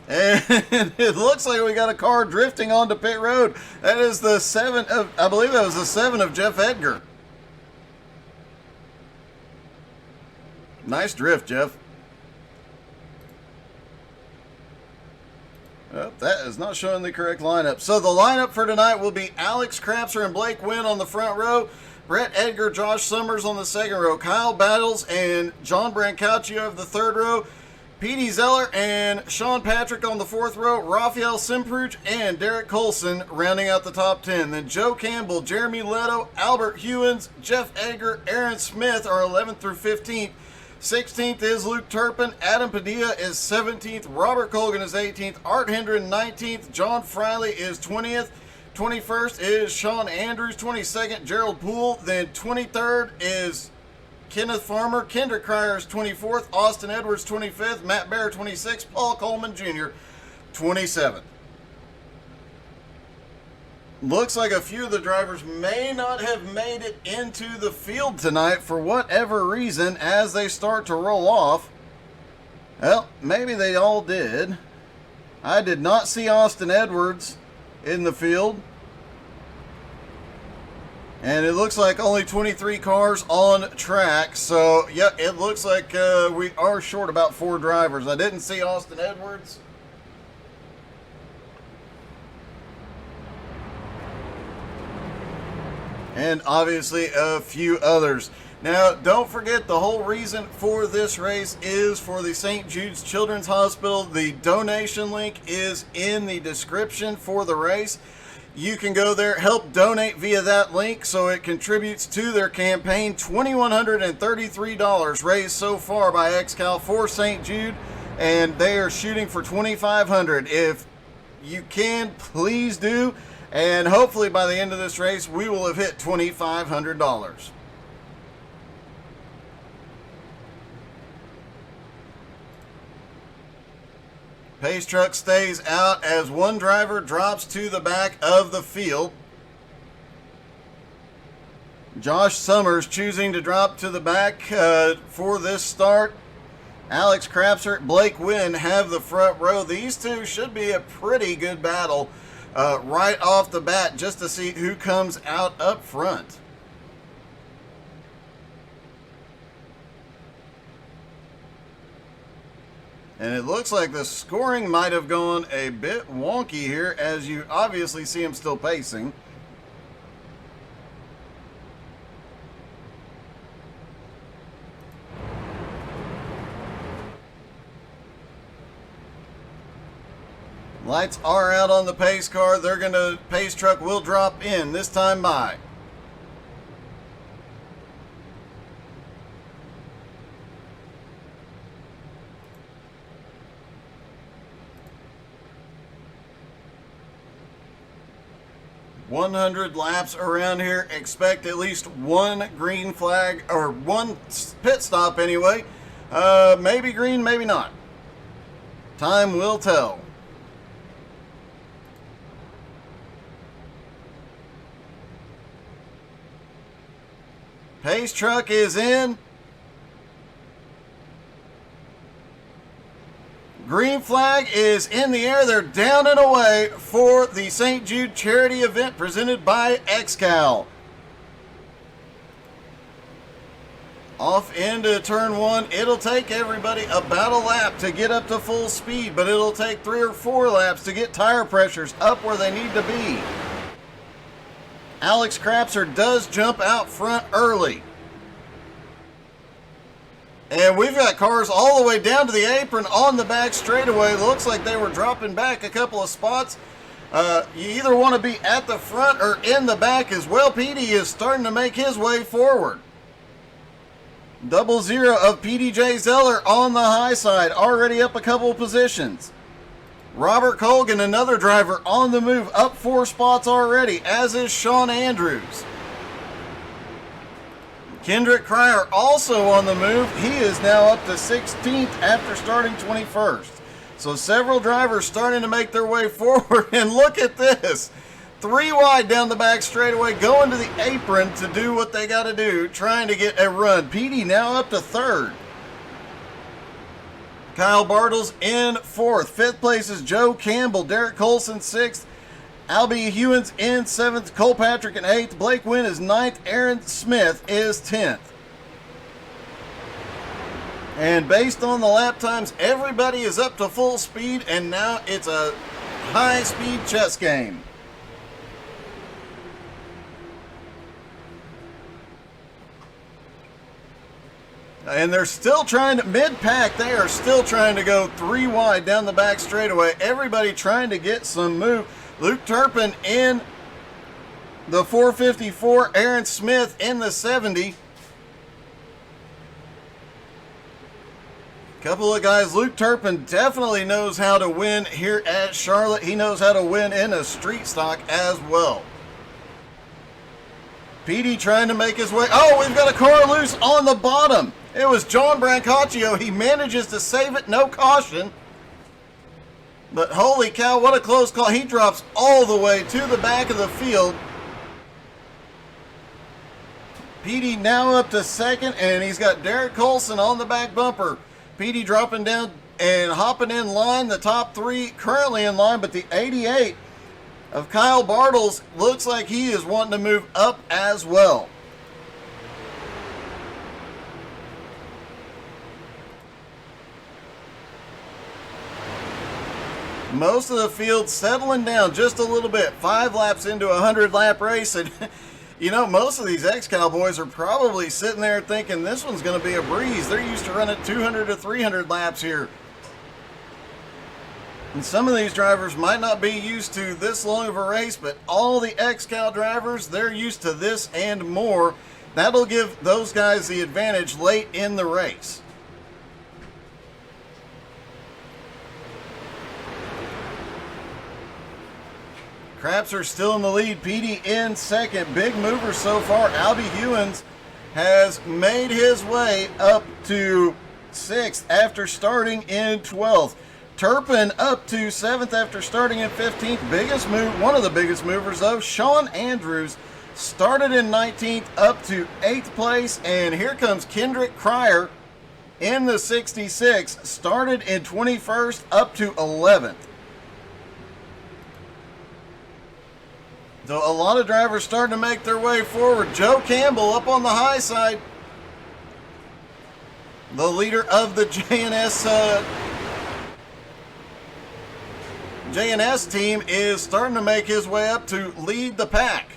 And it looks like we got a car drifting onto pit road. That is the 7 of, I believe that was the 7 of Jeff Edgar. Nice drift, Jeff. Oh, that is not showing the correct lineup. So the lineup for tonight will be Alex Crapser and Blake Wynn on the front row, Brett Edgar, Josh Summers on the second row, Kyle Battles and John Brancaccio of the third row, Petey Zeller and Sean Patrick on the fourth row, Rafael Simpruch and Derek Colson rounding out the top 10. Then Joe Campbell, Jeremy Leto, Albert Hewins, Jeff Edgar, Aaron Smith are 11th through 15th. 16th is Luke Turpin, Adam Padilla is 17th, Robert Colgan is 18th, Art Hendren 19th, John Friley is 20th, 21st is Sean Andrews, 22nd Gerald Poole, then 23rd is Kenneth Farmer, Kendrick Cryer is 24th, Austin Edwards 25th, Matt Bear 26th, Paul Coleman Jr. 27th. Looks like a few of the drivers may not have made it into the field tonight for whatever reason as they start to roll off. Well, maybe they all did. I did not see Austin Edwards in the field. And it looks like only 23 cars on track. So, yeah, it looks like we are short about 4 drivers. I didn't see Austin Edwards. And obviously a few others. Now, don't forget, the whole reason for this race is for the St. Jude's Children's Hospital. The donation link is in the description for the race. You can go there, help donate via that link so it contributes to their campaign. $2,133 raised so far by XCAL for St. Jude, and they are shooting for $2,500. If you can, please do. And hopefully by the end of this race, we will have hit $2,500. Pace truck stays out as one driver drops to the back of the field. Josh Summers choosing to drop to the back for this start. Alex Crapser, Blake Wynn have the front row. These two should be a pretty good battle right off the bat just to see who comes out up front. And it looks like the scoring might have gone a bit wonky here, as you obviously see him still pacing. Lights are out on the pace car. Pace truck will drop in, this time by. "100 laps around here. Expect at least one green flag, or one pit stop anyway. Maybe green, maybe not. Time will tell." Pace truck is in. Green flag is in the air. They're down and away for the St. Jude charity event presented by XCAL. Off into turn 1. It'll take everybody about a lap to get up to full speed, but it'll take 3 or 4 laps to get tire pressures up where they need to be. Alex Crapser does jump out front early. And we've got cars all the way down to the apron on the back straightaway. Looks like they were dropping back a couple of spots. You either want to be at the front or in the back as well. Petey is starting to make his way forward. 00 of PDJ Zeller on the high side, already up a couple of positions. Robert Colgan, another driver on the move, up 4 spots already, as is Sean Andrews. Kendrick Cryer also on the move. He is now up to 16th after starting 21st. So several drivers starting to make their way forward. And look at this. 3 wide down the back straightaway, going to the apron to do what they got to do, trying to get a run. Petey now up to 3rd. Kyle Bartles in 4th. 5th place is Joe Campbell. Derek Colson 6th. Albie Hewins in 7th. Cole Patrick in 8th. Blake Wynn is 9th. Aaron Smith is 10th. And based on the lap times, everybody is up to full speed, and now it's a high-speed chess game. And they're still trying to, mid-pack, they are still trying to go 3 wide down the back straightaway. Everybody trying to get some move. Luke Turpin in the 454. Aaron Smith in the 70. Couple of guys. Luke Turpin definitely knows how to win here at Charlotte. He knows how to win in a street stock as well. Petey trying to make his way. Oh, we've got a car loose on the bottom. It was John Brancaccio. He manages to save it. No caution. But holy cow, what a close call. He drops all the way to the back of the field. Petey now up to 2nd, and he's got Derek Colson on the back bumper. Petey dropping down and hopping in line. The top 3 currently in line, but the 88 of Kyle Bartles looks like he is wanting to move up as well. Most of the field settling down just a little bit. 5 laps into a 100-lap race, and you know, most of these XCAL boys are probably sitting there thinking this one's going to be a breeze. They're used to running 200 to 300 laps here. And some of these drivers might not be used to this long of a race, but all the XCAL drivers, they're used to this and more. That'll give those guys the advantage late in the race. Crapser still in the lead. Petey in 2nd. Big mover so far. Albie Hewins has made his way up to 6th after starting in 12th. Turpin up to 7th after starting in 15th. Biggest move, one of the biggest movers though, Sean Andrews started in 19th up to 8th place. And here comes Kendrick Cryer in the 66. Started in 21st up to 11th. So a lot of drivers starting to make their way forward. Joe Campbell up on the high side. The leader of the JNS team is starting to make his way up to lead the pack.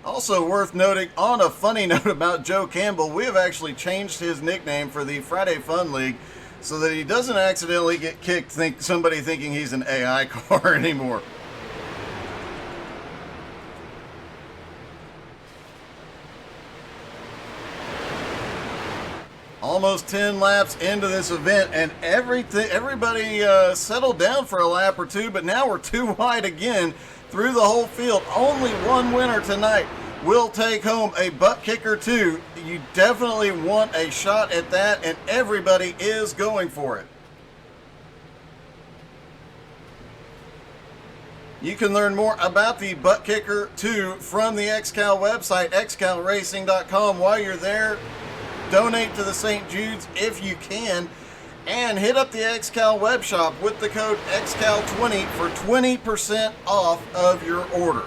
Also worth noting, on a funny note about Joe Campbell, we have actually changed his nickname for the Friday Fun League so that he doesn't accidentally get kicked, somebody thinking he's an AI car anymore. Almost 10 laps into this event, and everybody settled down for a lap or two, but now we're 2 wide again through the whole field. Only one winner tonight will take home a butt kicker 2. You definitely want a shot at that, and everybody is going for it. You can learn more about the butt kicker 2 from the XCAL website, xcalracing.com. While you're there, donate to the St. Judes if you can, and hit up the XCAL web shop with the code XCAL20 for 20% off of your order.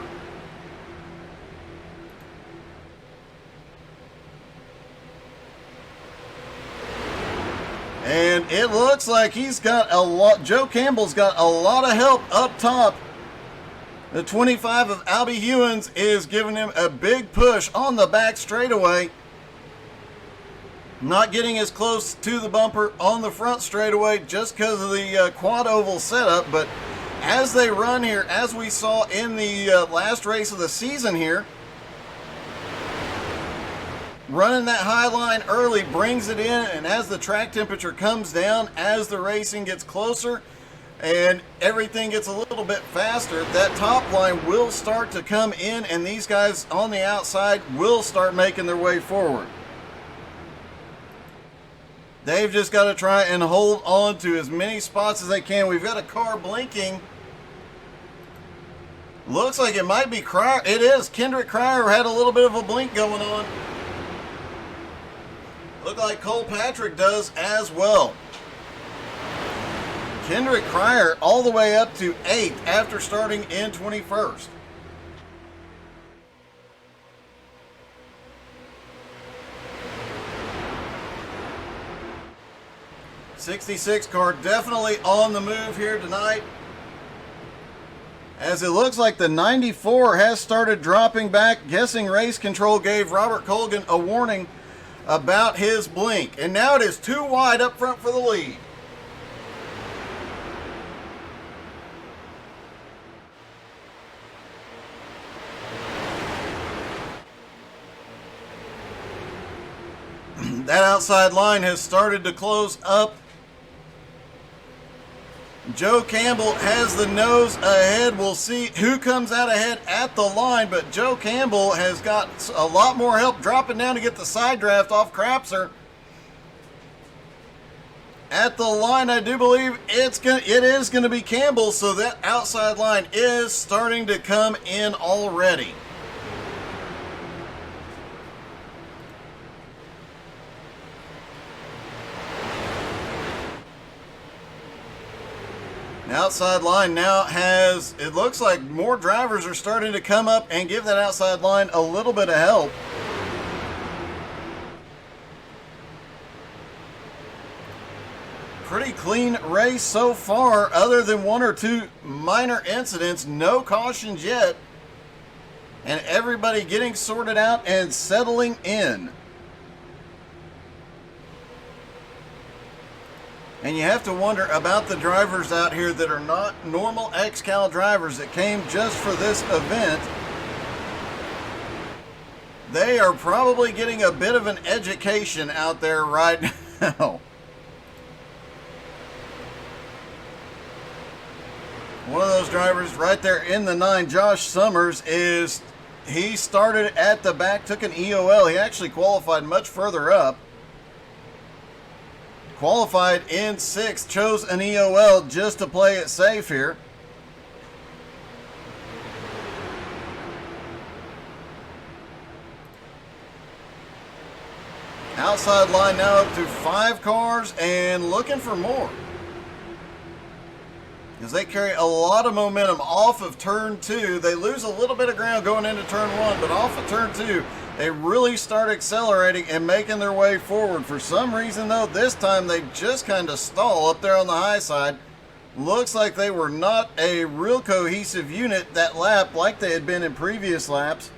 And it looks like he's got a lot, Joe Campbell's got a lot of help up top. The 25 of Albie Hewins is giving him a big push on the back straightaway. Not getting as close to the bumper on the front straightaway just because of the quad oval setup, but as they run here, as we saw in the last race of the season here, running that high line early brings it in, and as the track temperature comes down, as the racing gets closer and everything gets a little bit faster, that top line will start to come in, and these guys on the outside will start making their way forward. They've just got to try and hold on to as many spots as they can. We've got a car blinking Looks like it might be Cryer. It is. Kendrick Cryer had a little bit of a blink going on. Look like Cole Patrick does as well. Kendrick Cryer all the way up to 8th after starting in 21st. '66 car definitely on the move here tonight, as it looks like the 94 has started dropping back. Guessing race control gave Robert Colgan a warning about his blink, and now it is too wide up front for the lead. That outside line has started to close up. Joe Campbell has the nose ahead. We'll see who comes out ahead at the line, but Joe Campbell has got a lot more help dropping down to get the side draft off Crapser. At the line, I do believe it is going to be Campbell, so that outside line is starting to come in already. Outside line now has, it looks like more drivers are starting to come up and give that outside line a little bit of help. Pretty clean race so far, other than one or two minor incidents. No cautions yet, and everybody getting sorted out and settling in. And you have to wonder about the drivers out here that are not normal XCAL drivers that came just for this event. They are probably getting a bit of an education out there right now. One of those drivers right there in the 9, Josh Summers, he started at the back, took an EOL. He actually qualified much further up. Qualified in 6th, chose an EOL just to play it safe here. Outside line now up to 5 cars and looking for more, because they carry a lot of momentum off of turn 2. They lose a little bit of ground going into turn 1, but off of turn 2, they really start accelerating and making their way forward. For some reason, though, this time they just kind of stall up there on the high side. Looks like they were not a real cohesive unit that lap like they had been in previous laps.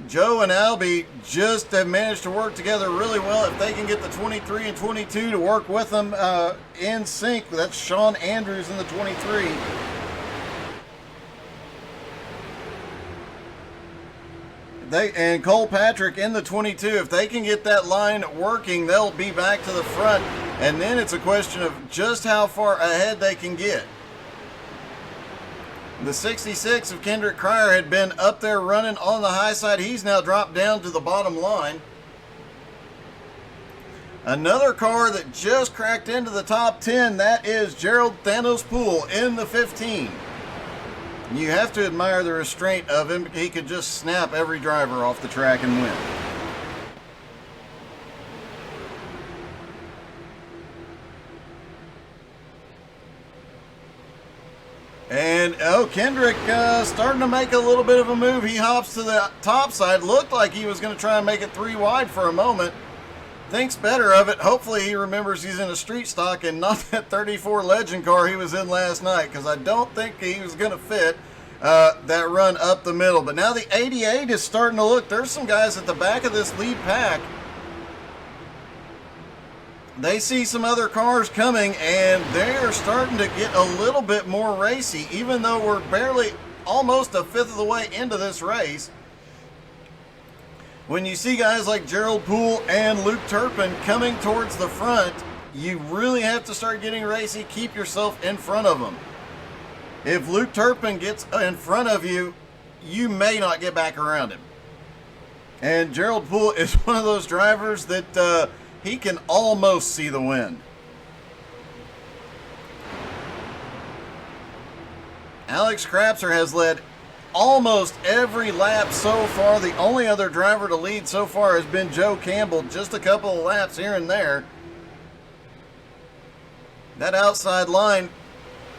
Joe and Albie just have managed to work together really well. If they can get the 23 and 22 to work with them in sync, that's Sean Andrews in the 23. And Cole Patrick in the 22, if they can get that line working, they'll be back to the front. And then it's a question of just how far ahead they can get. The 66 of Kendrick Cryer had been up there running on the high side. He's now dropped down to the bottom line. Another car that just cracked into the top 10, that is Gerald Thanos Poole in the 15. You have to admire the restraint of him. He could just snap every driver off the track and win. And, Kendrick starting to make a little bit of a move. He hops to the top side. Looked like he was going to try and make it 3 wide for a moment. Thinks better of it. Hopefully he remembers he's in a street stock and not that 34 Legend car he was in last night, because I don't think he was going to fit that run up the middle. But now the 88 is starting to look. There's some guys at the back of this lead pack. They see some other cars coming, and they're starting to get a little bit more racy, even though we're barely almost a fifth of the way into this race. When you see guys like Gerald Poole and Luke Turpin coming towards the front, you really have to start getting racy. Keep yourself in front of them. If Luke Turpin gets in front of you, you may not get back around him. And Gerald Poole is one of those drivers that he can almost see the win. Alex Crapser has led almost every lap so far. The only other driver to lead so far has been Joe Campbell, just a couple of laps here and there. That outside line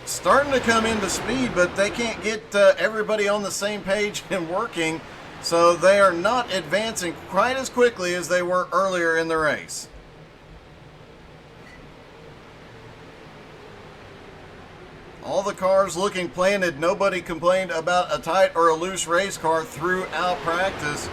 starting to come into speed, but they can't get everybody on the same page and working, so they are not advancing quite as quickly as they were earlier in the race. All the cars looking planted. Nobody complained about a tight or a loose race car throughout practice.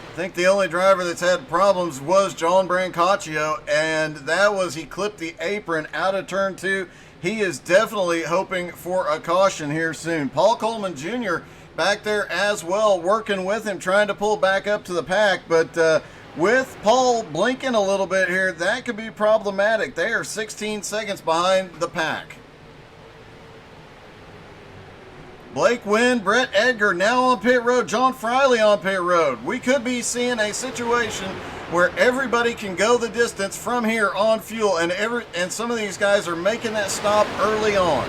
I think the only driver that's had problems was John Brancaccio, and that was he clipped the apron out of turn 2. He is definitely hoping for a caution here soon. Paul Coleman Jr. back there as well, working with him, trying to pull back up to the pack, but with Paul blinking a little bit here, that could be problematic. They are 16 seconds behind the pack. Blake Wynn, Brett Edgar now on pit road, John Friley on pit road. We could be seeing a situation where everybody can go the distance from here on fuel, and some of these guys are making that stop early on.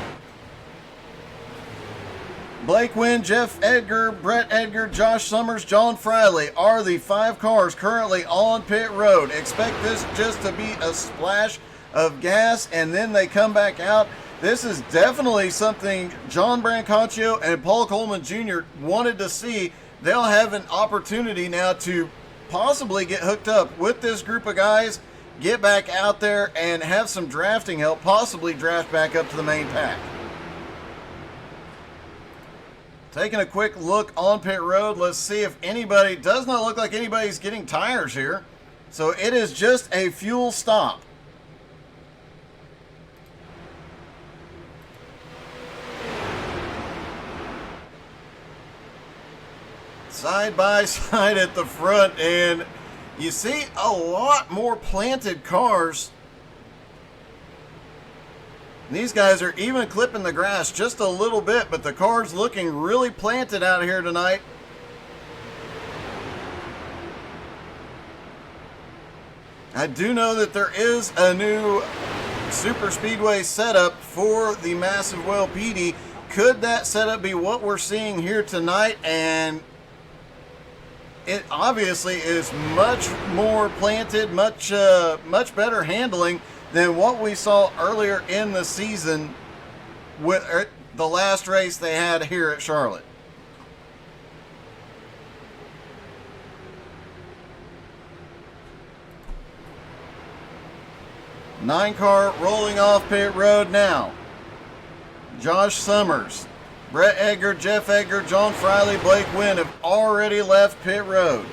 Blake Wynn, Jeff Edgar, Brett Edgar, Josh Summers, John Friley are the 5 cars currently on pit road. Expect this just to be a splash of gas and then they come back out. This is definitely something John Brancaccio and Paul Coleman Jr. wanted to see. They'll have an opportunity now to possibly get hooked up with this group of guys, get back out there and have some drafting help, possibly draft back up to the main pack. Taking a quick look on pit road, let's see if anybody, does not look like anybody's getting tires here. So it is just a fuel stop. Side by side at the front, and you see a lot more planted cars. These guys are even clipping the grass just a little bit, but the car's looking really planted out here tonight. I do know that there is a new super speedway setup for the massive Well PD. Could that setup be what we're seeing here tonight? And it obviously is much more planted, much better handling than what we saw earlier in the season with the last race they had here at Charlotte. Nine car rolling off pit road now. Josh Summers, Brett Edgar, Jeff Edgar, John Friley, Blake Wynn have already left pit road.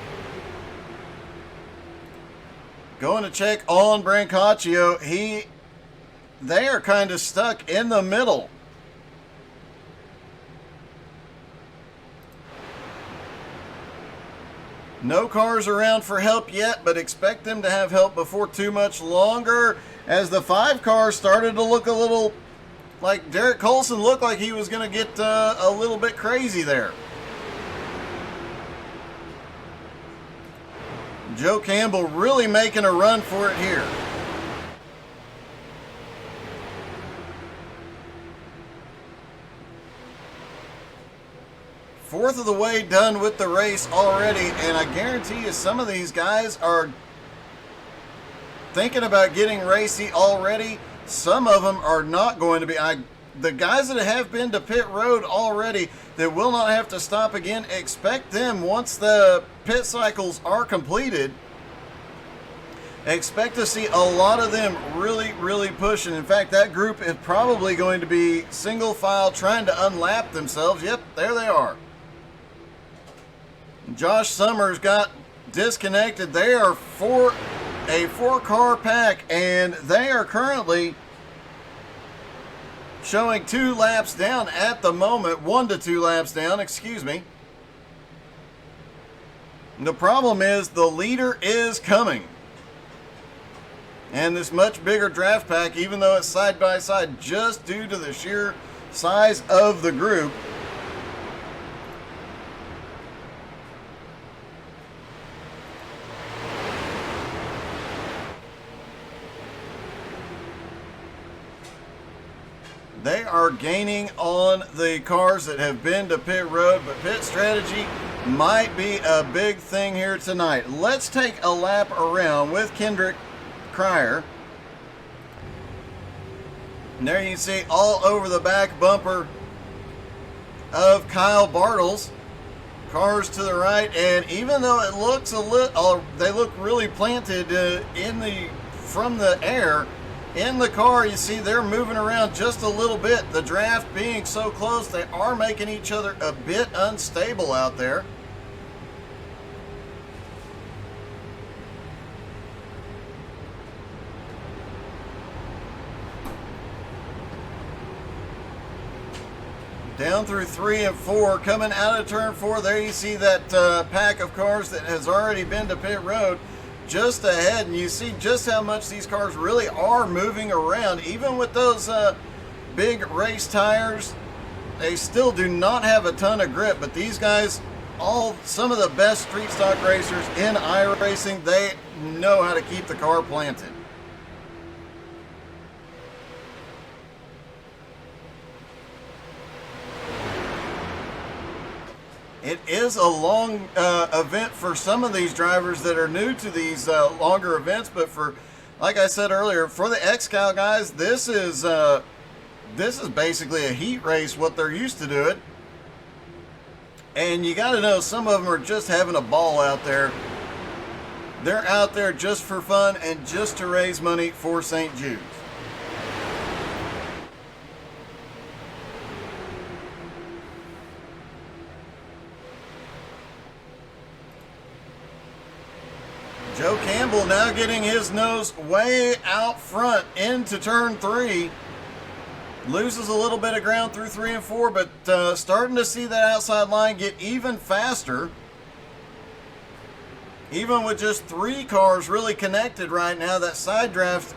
Going to check on Brancaccio. They are kind of stuck in the middle. No cars around for help yet, but expect them to have help before too much longer, as the 5 cars started to look a little like Derek Colson looked like he was going to get a little bit crazy there. Joe Campbell really making a run for it here. Fourth of the way done with the race already, and I guarantee you some of these guys are thinking about getting racy already. Some of them are not going to be. The guys that have been to pit road already that will not have to stop again, expect them once the pit cycles are completed. Expect to see a lot of them really pushing. In fact, that group is probably going to be single file trying to unlap themselves. Yep, there they are. Josh Summers got disconnected. They are a 4-car pack, and they are currently showing 2 laps down at the moment. 1 to 2 laps down, excuse me. And the problem is the leader is coming. And this much bigger draft pack, even though it's side by side, just due to the sheer size of the group, They are gaining on the cars that have been to pit road, but pit strategy might be a big thing here tonight. Let's take a lap around with Kendrick Cryer. And there you can see all over the back bumper of Kyle Bartels. Cars to the right, and even though it looks a little, they look really planted from the air. In the car, you see they're moving around just a little bit. The draft being so close, they are making each other a bit unstable out there. Down through 3 and 4, coming out of turn 4, there you see that pack of cars that has already been to pit road just ahead, and you see just how much these cars really are moving around. Even with those big race tires, they still do not have a ton of grip, but these guys, some of the best street stock racers in iRacing, they know how to keep the car planted. It is a long event for some of these drivers that are new to these longer events, but like I said earlier, for the XCAL guys, this is basically a heat race, what they're used to doing. And you got to know, some of them are just having a ball out there. They're out there just for fun and just to raise money for St. Jude's. Joe Campbell now getting his nose way out front into turn 3. Loses a little bit of ground through 3 and 4, but starting to see that outside line get even faster. Even with just 3 cars really connected right now, that side draft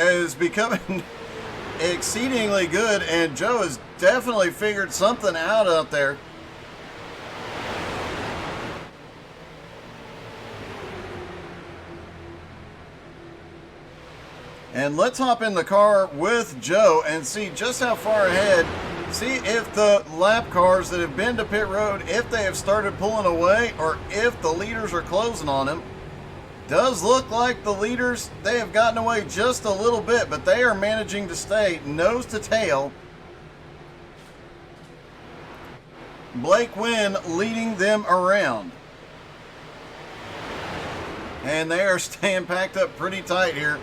is becoming exceedingly good, and Joe has definitely figured something out there. And let's hop in the car with Joe and see just how far ahead. See if the lap cars that have been to pit road, if they have started pulling away or if the leaders are closing on him. Does look like the leaders, they have gotten away just a little bit, but they are managing to stay nose to tail. Blake Wynn leading them around. And they are staying packed up pretty tight here.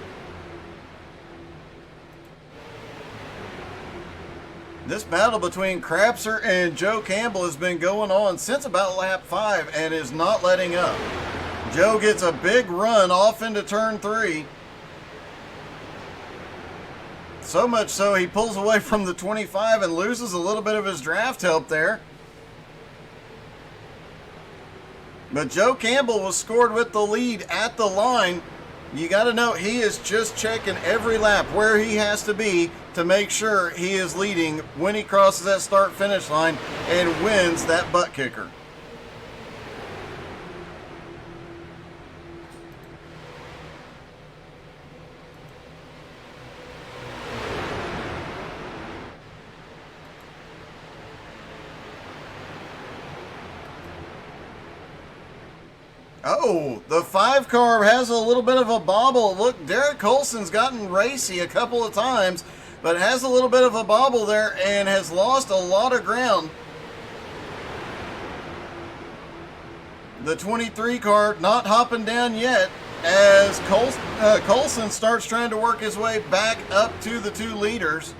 This battle between Crapser and Joe Campbell has been going on since about lap 5 and is not letting up. Joe gets a big run off into turn 3. So much so he pulls away from the 25 and loses a little bit of his draft help there. But Joe Campbell was scored with the lead at the line. You got to know he is just checking every lap where he has to be to make sure he is leading when he crosses that start-finish line and wins that butt kicker. Oh, the 5 car has a little bit of a bobble. Look, Derek Colson's gotten racy a couple of times, but has a little bit of a bobble there and has lost a lot of ground. The 23 car not hopping down yet as Colson starts trying to work his way back up to the 2 leaders.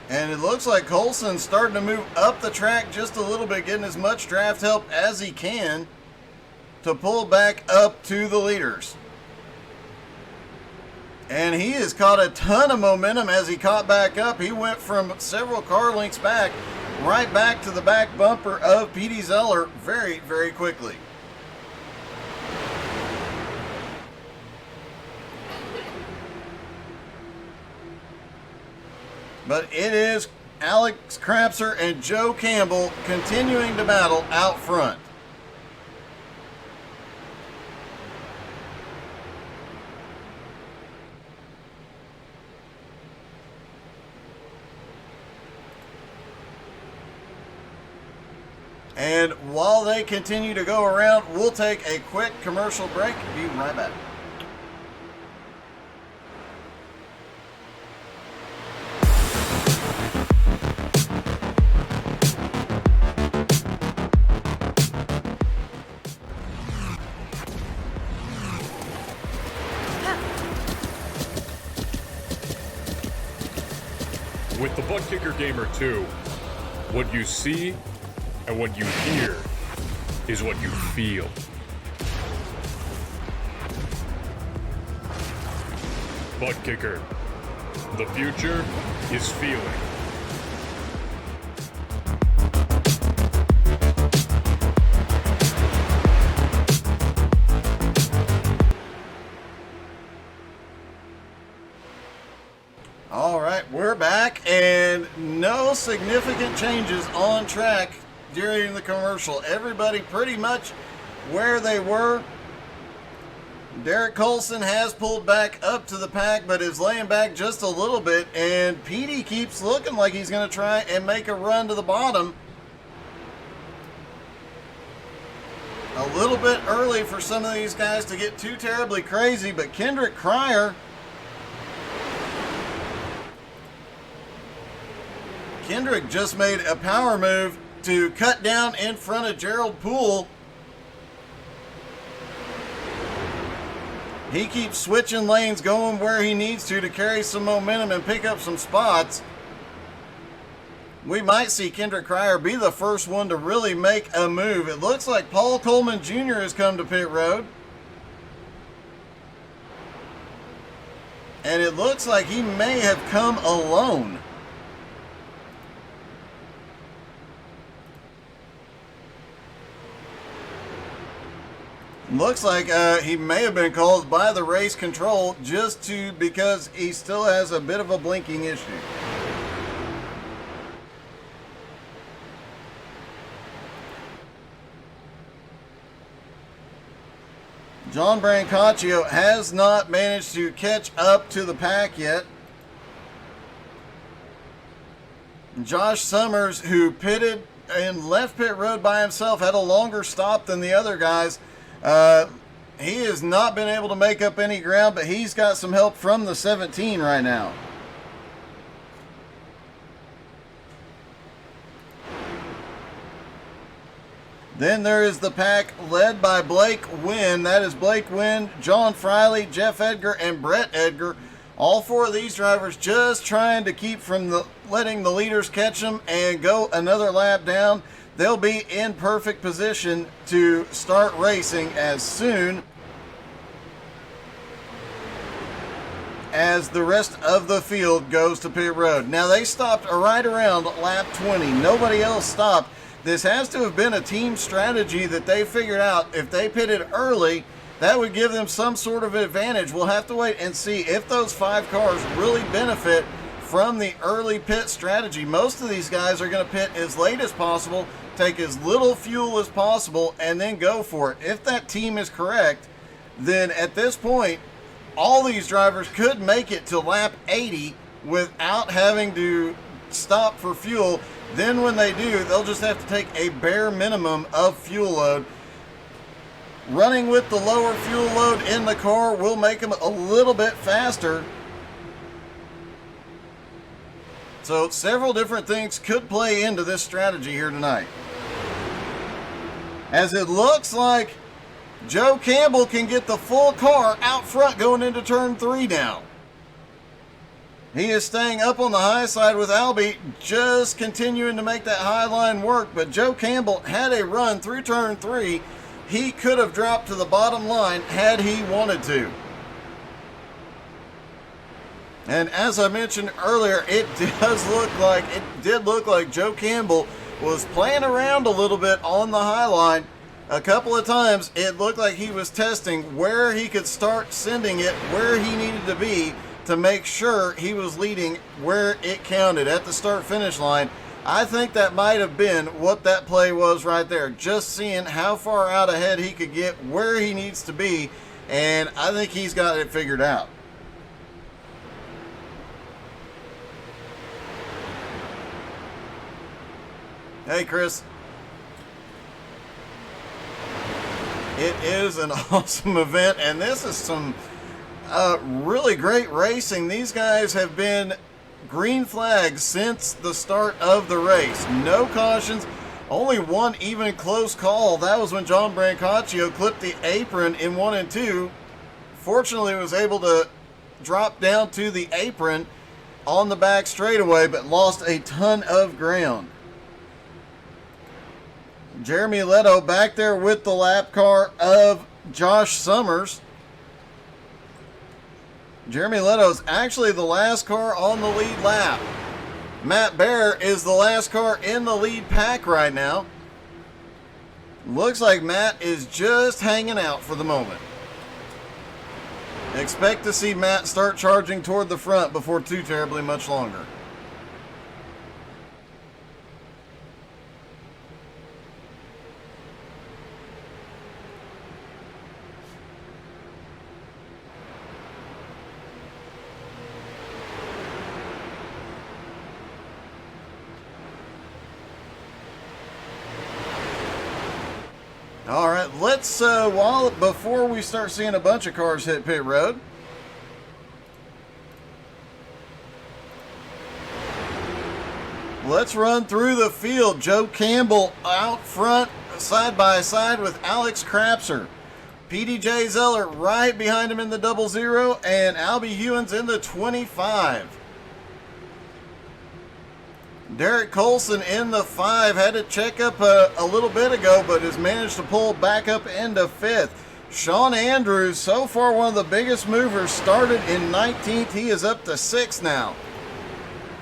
And it looks like Colson's starting to move up the track just a little bit, getting as much draft help as he can to pull back up to the leaders. And he has caught a ton of momentum as he caught back up. He went from several car lengths back, right back to the back bumper of Petey Zeller very, very quickly. But it is Alex Crapser and Joe Campbell continuing to battle out front. And while they continue to go around, we'll take a quick commercial break. Be right back. With the Butt Kicker Gamer 2, what you see and what you hear is what you feel. Butt Kicker. The future is feeling. All right, we're back, and no significant changes on track during the commercial. Everybody pretty much where they were. Derek Colson has pulled back up to the pack, but is laying back just a little bit, and Petey keeps looking like he's going to try and make a run to the bottom. A little bit early for some of these guys to get too terribly crazy, but Kendrick Cryer just made a power move to cut down in front of Gerald Poole. He keeps switching lanes, going where he needs to carry some momentum and pick up some spots. We might see Kendrick Cryer be the first one to really make a move. It looks like Paul Coleman Jr. has come to pit road. And it looks like he may have come alone. Looks like he may have been called by the race control because he still has a bit of a blinking issue. John Brancaccio has not managed to catch up to the pack yet. Josh Summers, who pitted and left pit road by himself, had a longer stop than the other guys. He has not been able to make up any ground, but he's got some help from the 17 right now. Then there is the pack led by Blake Wynn. That is Blake Wynn, John Friley, Jeff Edgar, and Brett Edgar. All four of these drivers just trying to keep from letting the leaders catch them and go another lap down. They'll be in perfect position to start racing as soon as the rest of the field goes to pit road. Now, they stopped right around lap 20. Nobody else stopped. This has to have been a team strategy that they figured out. If they pitted early, that would give them some sort of advantage. We'll have to wait and see if those 5 cars really benefit from the early pit strategy. Most of these guys are going to pit as late as possible, take as little fuel as possible, and then go for it. If that team is correct, then at this point, all these drivers could make it to lap 80 without having to stop for fuel. Then when they do, they'll just have to take a bare minimum of fuel load. Running with the lower fuel load in the car will make them a little bit faster. So several different things could play into this strategy here tonight. As it looks like Joe Campbell can get the full car out front going into turn 3 now. He is staying up on the high side with Albie, just continuing to make that high line work. But Joe Campbell had a run through turn 3. He could have dropped to the bottom line had he wanted to. And as I mentioned earlier, it did look like Joe Campbell was playing around a little bit on the high line. A couple of times it looked like he was testing where he could start sending it, where he needed to be to make sure he was leading where it counted at the start-finish line. I think that might have been what that play was right there. Just seeing how far out ahead he could get, where he needs to be, and I think he's got it figured out. Hey, Chris. It is an awesome event, and this is some really great racing. These guys have been green flags since the start of the race. No cautions, only one even close call. That was when John Brancaccio clipped the apron in 1 and 2. Fortunately, was able to drop down to the apron on the back straightaway, but lost a ton of ground. Jeremy Leto back there with the lap car of Josh Summers. Jeremy Leto's actually the last car on the lead lap. Matt Bear is the last car in the lead pack right now. Looks like Matt is just hanging out for the moment. Expect to see Matt start charging toward the front before too terribly much longer. All right, let's, before we start seeing a bunch of cars hit pit road, let's run through the field. Joe Campbell out front, side by side with Alex Krapser. PDJ Zeller right behind him in the 00, and Albie Hewins in the 25. Derek Colson in the 5, had to check up a little bit ago, but has managed to pull back up into 5th. Sean Andrews, so far one of the biggest movers, started in 19th. He is up to 6th now.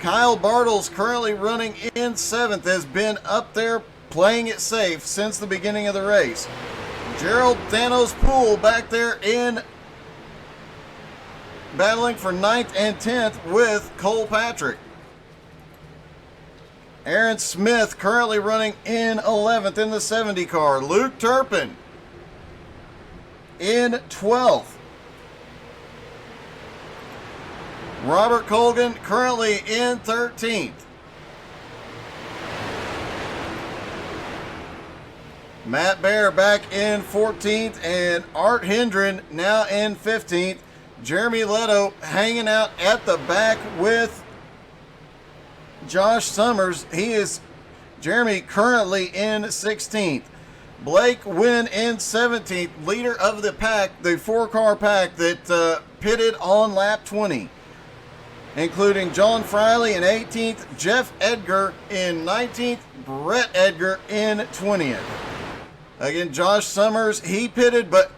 Kyle Bartles currently running in 7th, has been up there playing it safe since the beginning of the race. Gerald Thanos Poole back there in battling for 9th and 10th with Cole Patrick. Aaron Smith currently running in 11th in the 70 car. Luke Turpin in 12th. Robert Colgan currently in 13th. Matt Bear back in 14th, and Art Hendren now in 15th. Jeremy Leto hanging out at the back with Josh Summers. Jeremy currently in 16th. Blake Wynn in 17th, leader of the pack, the 4-car pack that pitted on lap 20, including John Friley in 18th, Jeff Edgar in 19th, Brett Edgar in 20th. Again, Josh Summers, he pitted but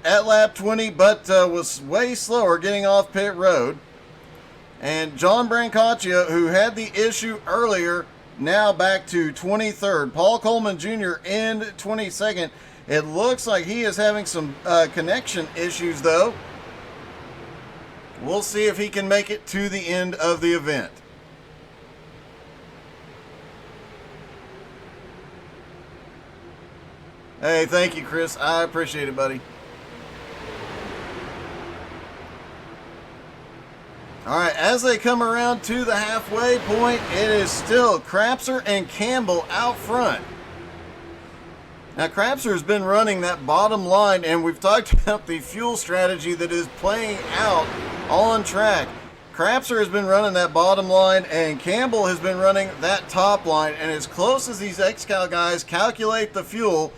at lap 20, but was way slower getting off pit road. And John Brancaccio, who had the issue earlier, now back to 23rd. Paul Coleman Jr. in 22nd. It looks like he is having some connection issues, though. We'll see if he can make it to the end of the event. Hey, thank you, Chris. I appreciate it, buddy. All right, as they come around to the halfway point, it is still Krapser and Campbell out front. Now, Krapser has been running that bottom line, and we've talked about the fuel strategy that is playing out on track. Krapser has been running that bottom line, and Campbell has been running that top line. And as close as these XCAL guys calculate the fuel,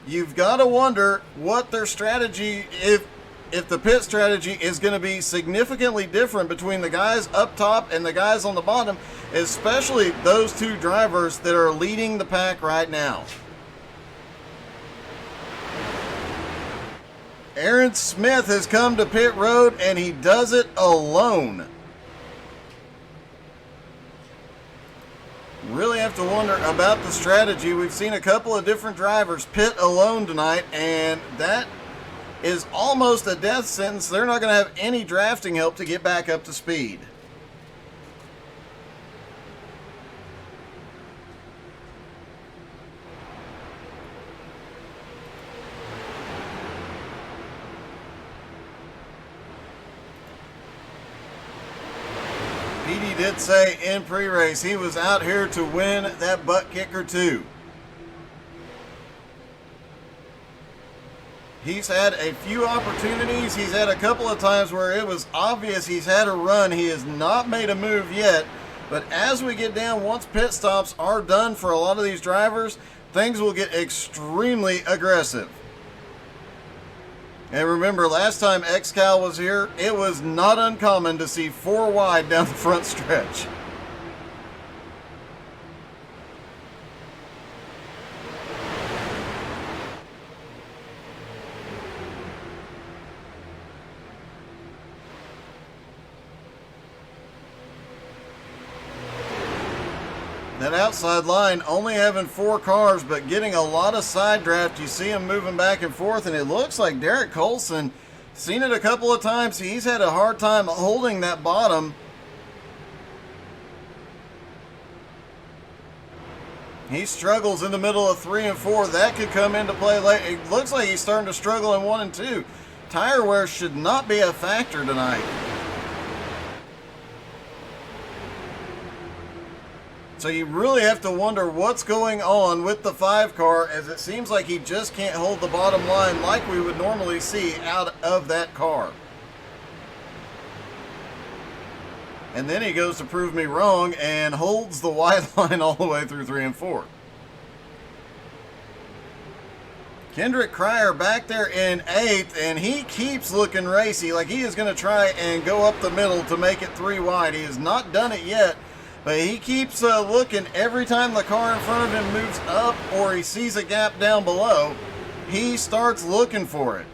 you've got to wonder what their strategy, if the pit strategy is going to be significantly different between the guys up top and the guys on the bottom, especially those two drivers that are leading the pack right now. Aaron Smith has come to pit road, and he does it alone. Really have to wonder about the strategy. We've seen a couple of different drivers pit alone tonight, and that is almost a death sentence. They're not going to have any drafting help to get back up to speed. Petey did say in pre-race he was out here to win that butt kicker too. He's had a few opportunities. He's had a couple of times where it was obvious he's had a run. He has not made a move yet. But as we get down, once pit stops are done for a lot of these drivers, things will get extremely aggressive. And remember, last time XCAL was here, it was not uncommon to see 4 wide down the front stretch. That outside line only having 4 cars, but getting a lot of side draft. You see him moving back and forth, and it looks like Derek Colson, seen it a couple of times, he's had a hard time holding that bottom. He struggles in the middle of 3 and 4. That could come into play late. It looks like he's starting to struggle in 1 and 2. Tire wear should not be a factor tonight. So you really have to wonder what's going on with the 5 car, as it seems like he just can't hold the bottom line like we would normally see out of that car. And then he goes to prove me wrong and holds the wide line all the way through 3 and 4. Kendrick Cryer back there in 8th, and he keeps looking racy, like he is going to try and go up the middle to make it 3 wide. He has not done it yet. But he keeps looking every time the car in front of him moves up or he sees a gap down below. He starts looking for it.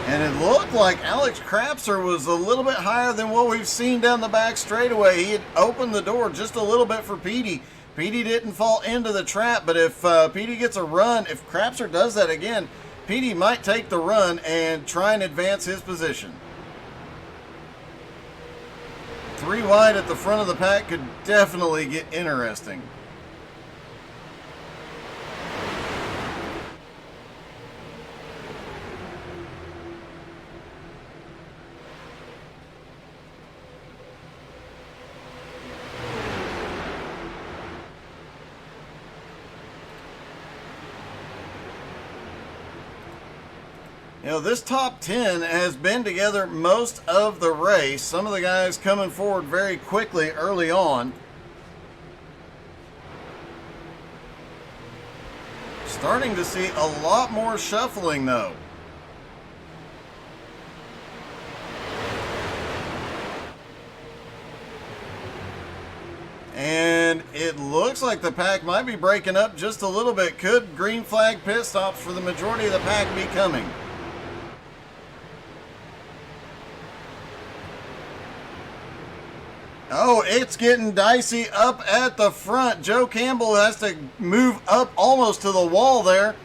And it looked like Alex Crapser was a little bit higher than what we've seen down the back straightaway. He had opened the door just a little bit for Petey. Petey didn't fall into the trap, but if Petey gets a run, if Crapser does that again, Petey might take the run and try and advance his position. 3 wide at the front of the pack could definitely get interesting. You know, this top 10 has been together most of the race. Some of the guys coming forward very quickly early on. Starting to see a lot more shuffling though. And it looks like the pack might be breaking up just a little bit. Could green flag pit stops for the majority of the pack be coming? Oh, it's getting dicey up at the front. Joe Campbell has to move up almost to the wall there.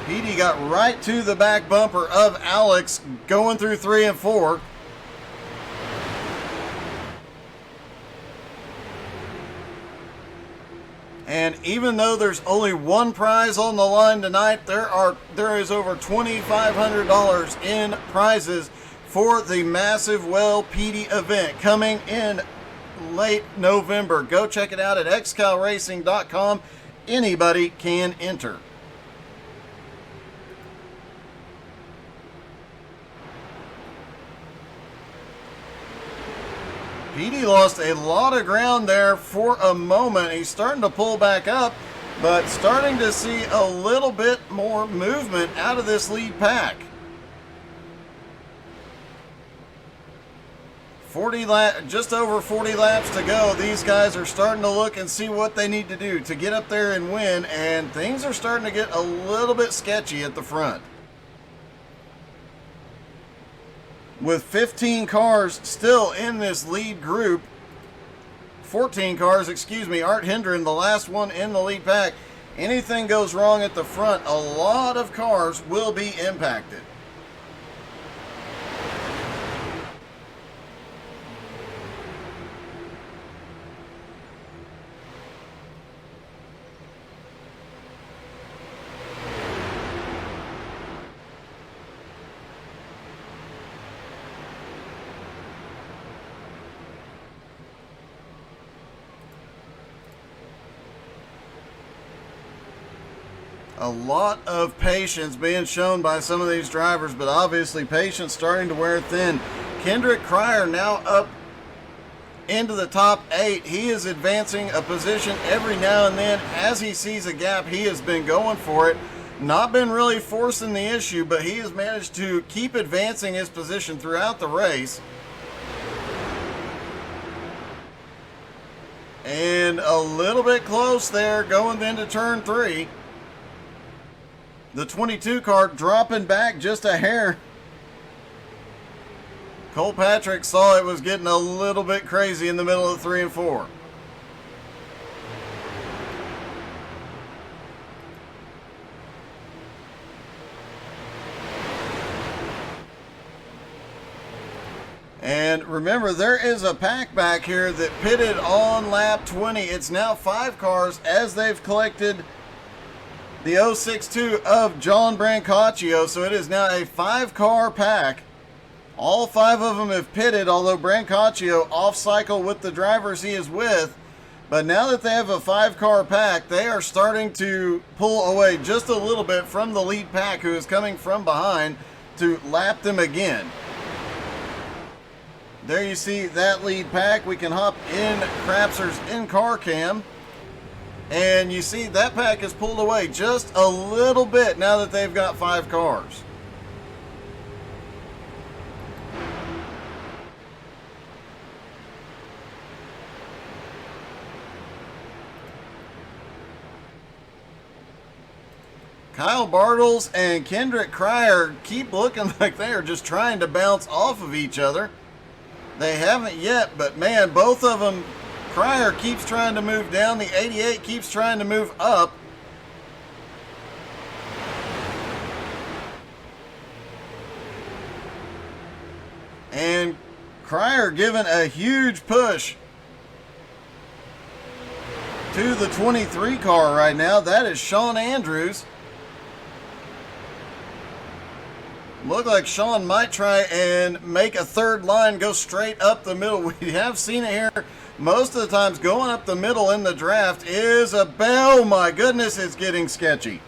Petey got right to the back bumper of Alex going through 3 and 4. And even though there's only 1 prize on the line tonight, there is over $2,500 in prizes for the massive Well Petey event coming in late November. Go check it out at xcalracing.com. Anybody can enter. Petey lost a lot of ground there for a moment. He's starting to pull back up, but starting to see a little bit more movement out of this lead pack. 40 just over 40 laps to go. These guys are starting to look and see what they need to do to get up there and win, and things are starting to get a little bit sketchy at the front. With 15 cars still in this lead group, 14 cars, excuse me, Art Hendren, the last one in the lead pack. Anything goes wrong at the front, a lot of cars will be impacted. A lot of patience being shown by some of these drivers, but obviously patience starting to wear thin. Kendrick Cryer now up into the top 8. He is advancing a position every now and then. As he sees a gap, he has been going for it. Not been really forcing the issue, but he has managed to keep advancing his position throughout the race. And a little bit close there going into turn 3. The 22 car dropping back just a hair. Cole Patrick saw it was getting a little bit crazy in the middle of 3 and 4. And remember, there is a pack back here that pitted on lap 20. It's now 5 cars as they've collected the 062 of John Brancaccio. So it is now a 5-car pack. All 5 of them have pitted, although Brancaccio off cycle with the drivers he is with. But now that they have a 5-car pack, they are starting to pull away just a little bit from the lead pack, who is coming from behind to lap them again. There you see that lead pack. We can hop in Crapser's in-car cam. And you see that pack is pulled away just a little bit now that they've got 5 cars. Kyle Bartles and Kendrick Cryer keep looking like they are just trying to bounce off of each other. They haven't yet, but man, both of them, Cryer keeps trying to move down, the 88 keeps trying to move up. And Cryer giving a huge push to the 23 car right now. That is Sean Andrews. Look like Sean might try and make a third line go straight up the middle. We have seen it here most of the times. Going up the middle in the draft is oh my goodness, it's getting sketchy.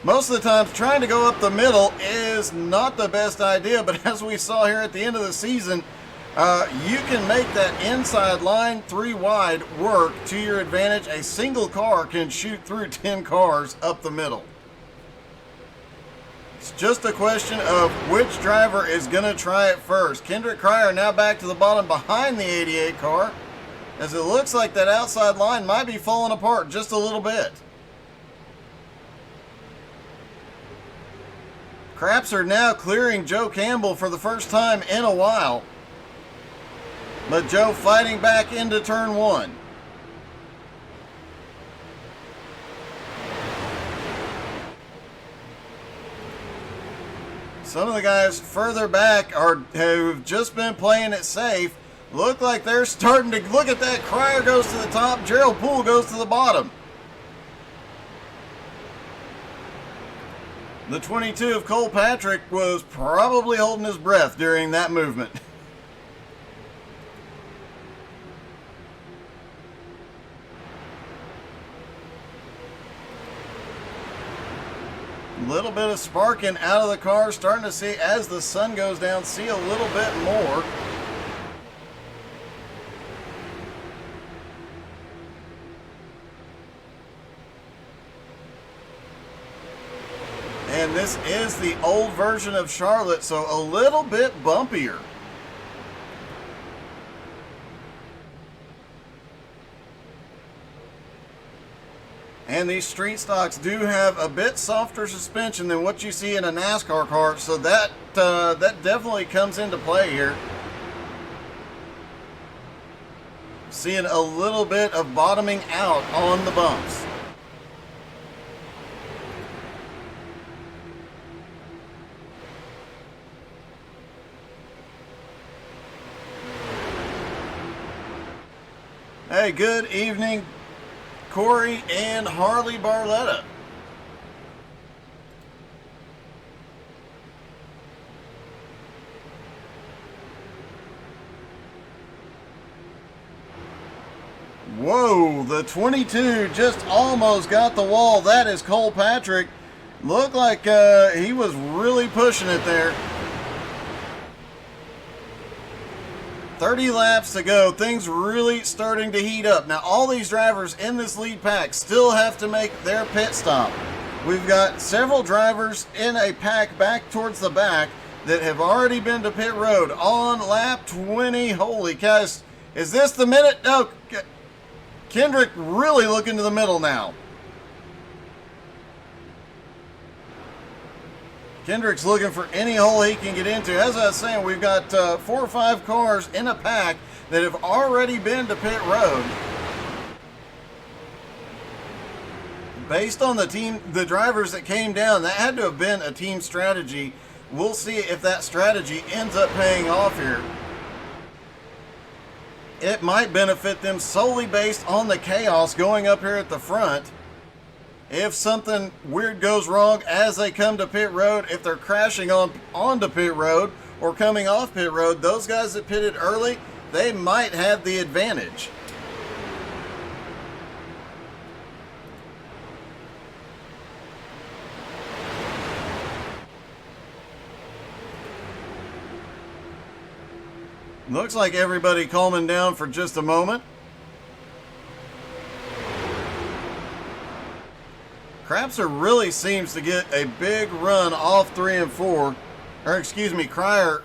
Most of the times trying to go up the middle is not the best idea, but as we saw here at the end of the season, you can make that inside line 3 wide work to your advantage. A single car can shoot through 10 cars up the middle. It's just a question of which driver is going to try it first. Kendrick Cryer now back to the bottom behind the 88 car, as it looks like that outside line might be falling apart just a little bit. Crapser now clearing Joe Campbell for the first time in a while, but Joe fighting back into turn 1. Some of the guys further back who've just been playing it safe look like they're starting to look at that. Cryer goes to the top, Gerald Poole goes to the bottom. The 22 of Cole Patrick was probably holding his breath during that movement. Little bit of sparking out of the car, starting to see as the sun goes down, see a little bit more. And this is the old version of Charlotte, so a little bit bumpier. And these street stocks do have a bit softer suspension than what you see in a NASCAR car, so that definitely comes into play here. Seeing a little bit of bottoming out on the bumps. Hey, good evening, Corey and Harley Barletta. Whoa, the 22 just almost got the wall. That is Cole Patrick Looked like he was really pushing it there. 30 laps to go. Things really starting to heat up. Now, all these drivers in this lead pack still have to make their pit stop. We've got several drivers in a pack back towards the back that have already been to pit road on lap 20. Holy cows. Is this the minute? No. Kendrick really looking to the middle now. Kendrick's looking for any hole he can get into. As I was saying, we've got 4 or 5 cars in a pack that have already been to pit road. Based on the drivers that came down, that had to have been a team strategy. We'll see if that strategy ends up paying off here. It might benefit them solely based on the chaos going up here at the front. If something weird goes wrong as they come to pit road, if they're crashing onto pit road or coming off pit road, those guys that pitted early, they might have the advantage. Looks like everybody calming down for just a moment. Crapser really seems to get a big run off 3 and 4. Or excuse me, Cryer.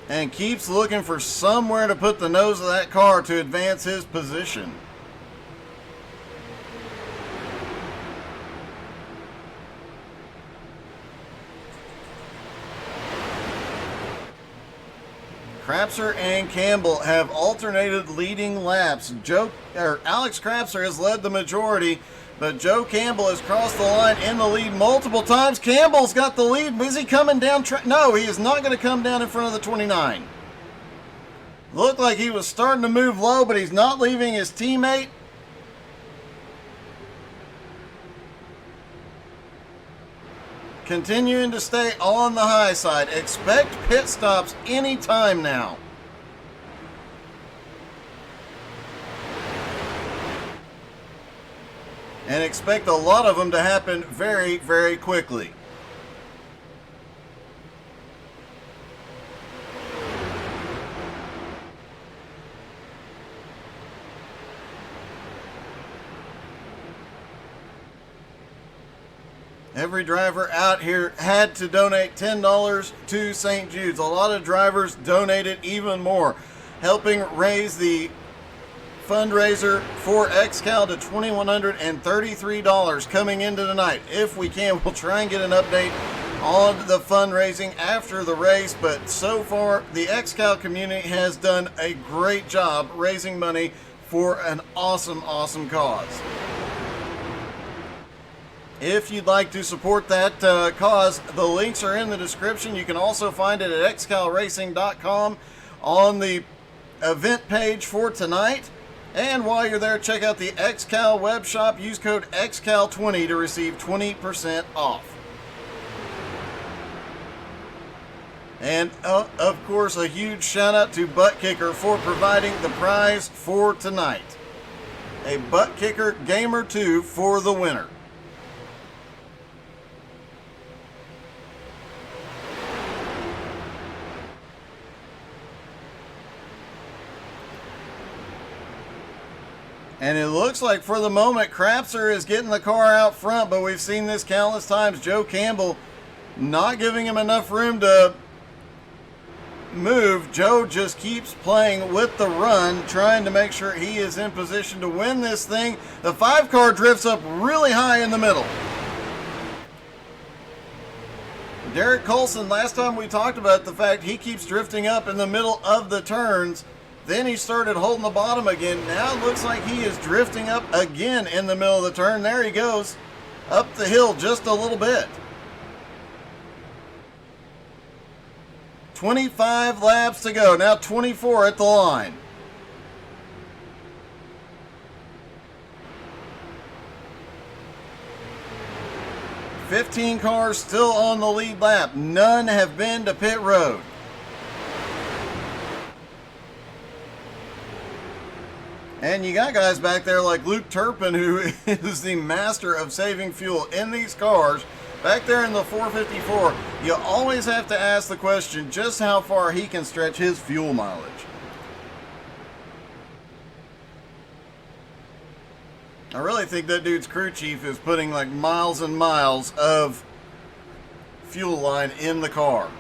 And keeps looking for somewhere to put the nose of that car to advance his position. Crapser and Campbell have alternated leading laps. Alex Crapser has led the majority, but Joe Campbell has crossed the line in the lead multiple times. Campbell's got the lead. Is he coming down? No, he is not going to come down in front of the 29. Looked like he was starting to move low, but he's not leaving his teammate. Continuing to stay on the high side. Expect pit stops anytime now. And expect a lot of them to happen very, very quickly. Every driver out here had to donate $10 to St. Jude's. A lot of drivers donated even more, helping raise the fundraiser for XCAL to $2,133 coming into tonight. If we can, we'll try and get an update on the fundraising after the race, but so far the XCAL community has done a great job raising money for an awesome, awesome cause. If you'd like to support that cause, the links are in the description. You can also find it at xcalracing.com on the event page for tonight. And while you're there, check out the XCAL web shop. Use code XCAL20 to receive 20% off. And, of course, a huge shout out to Butt Kicker for providing the prize for tonight. A Butt Kicker Gamer 2 for the winner. And it looks like for the moment Crapser is getting the car out front, but we've seen this countless times. Joe Campbell not giving him enough room to move. Joe just keeps playing with the run, trying to make sure he is in position to win this thing. The 5 car drifts up really high in the middle. Derek Colson, last time we talked about the fact he keeps drifting up in the middle of the turns. Then he started holding the bottom again. Now it looks like he is drifting up again in the middle of the turn. There he goes. Up the hill just a little bit. 25 laps to go. Now 24 at the line. $15 cars still on the lead lap. None have been to pit road. And you got guys back there like Luke Turpin, who is the master of saving fuel in these cars. Back there in the 454, you always have to ask the question just how far he can stretch his fuel mileage. I really think that dude's crew chief is putting like miles and miles of fuel line in the car.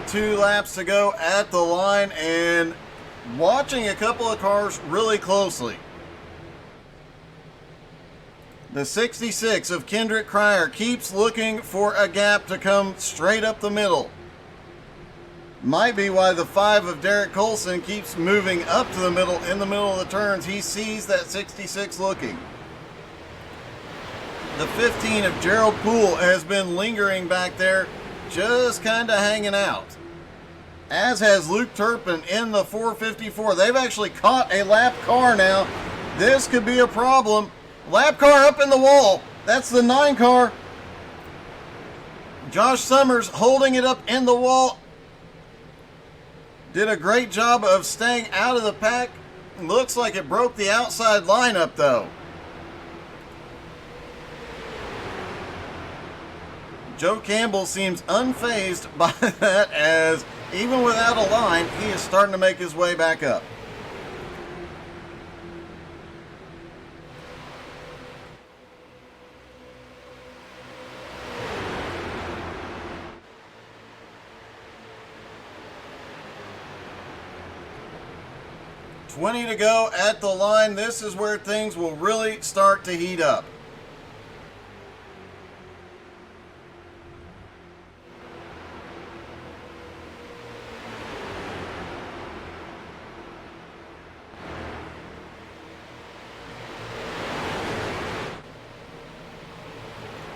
Two laps to go at the line, and watching a couple of cars really closely. The 66 of Kendrick Cryer keeps looking for a gap to come straight up the middle. Might be why the 5 of Derek Colson keeps moving up to the middle in the middle of the turns. He sees that 66 looking. The 15 of Gerald Poole has been lingering back there, just kind of hanging out. As has Luke Turpin in the 454. They've actually caught a lap car now. This could be a problem. Lap car up in the wall. That's the 9 car. Josh Summers holding it up in the wall. Did a great job of staying out of the pack. Looks like it broke the outside lineup though. Joe Campbell seems unfazed by that, as even without a line, he is starting to make his way back up. $20 to go at the line. This is where things will really start to heat up.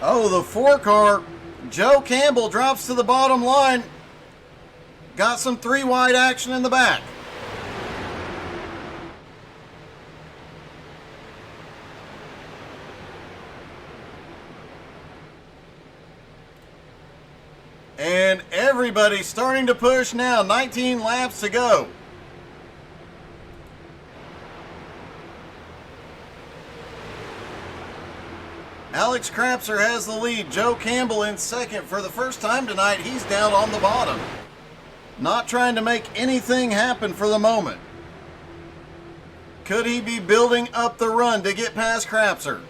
Oh, the 4 car, Joe Campbell drops to the bottom line. Got some 3 wide action in the back. And everybody's starting to push now. 19 laps to go. Alex Krapser has the lead. Joe Campbell in second. For the first time tonight, he's down on the bottom. Not trying to make anything happen for the moment. Could he be building up the run to get past Krapser?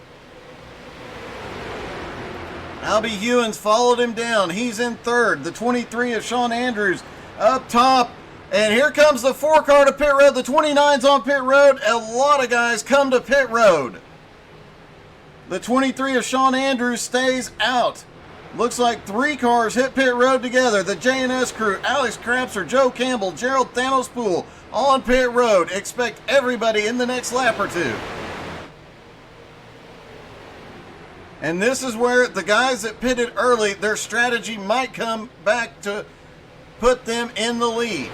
Albie Hewins followed him down. He's in third. The 23 of Sean Andrews up top. And here comes the 4 car to pit road. The 29's on pit road. A lot of guys come to pit road. The 23 of Sean Andrews stays out. Looks like 3 cars hit pit road together. The J&S crew, Alex Krapser, Joe Campbell, Gerald Thanos Poole on pit road. Expect everybody in the next lap or 2. And this is where the guys that pitted early, their strategy might come back to put them in the lead.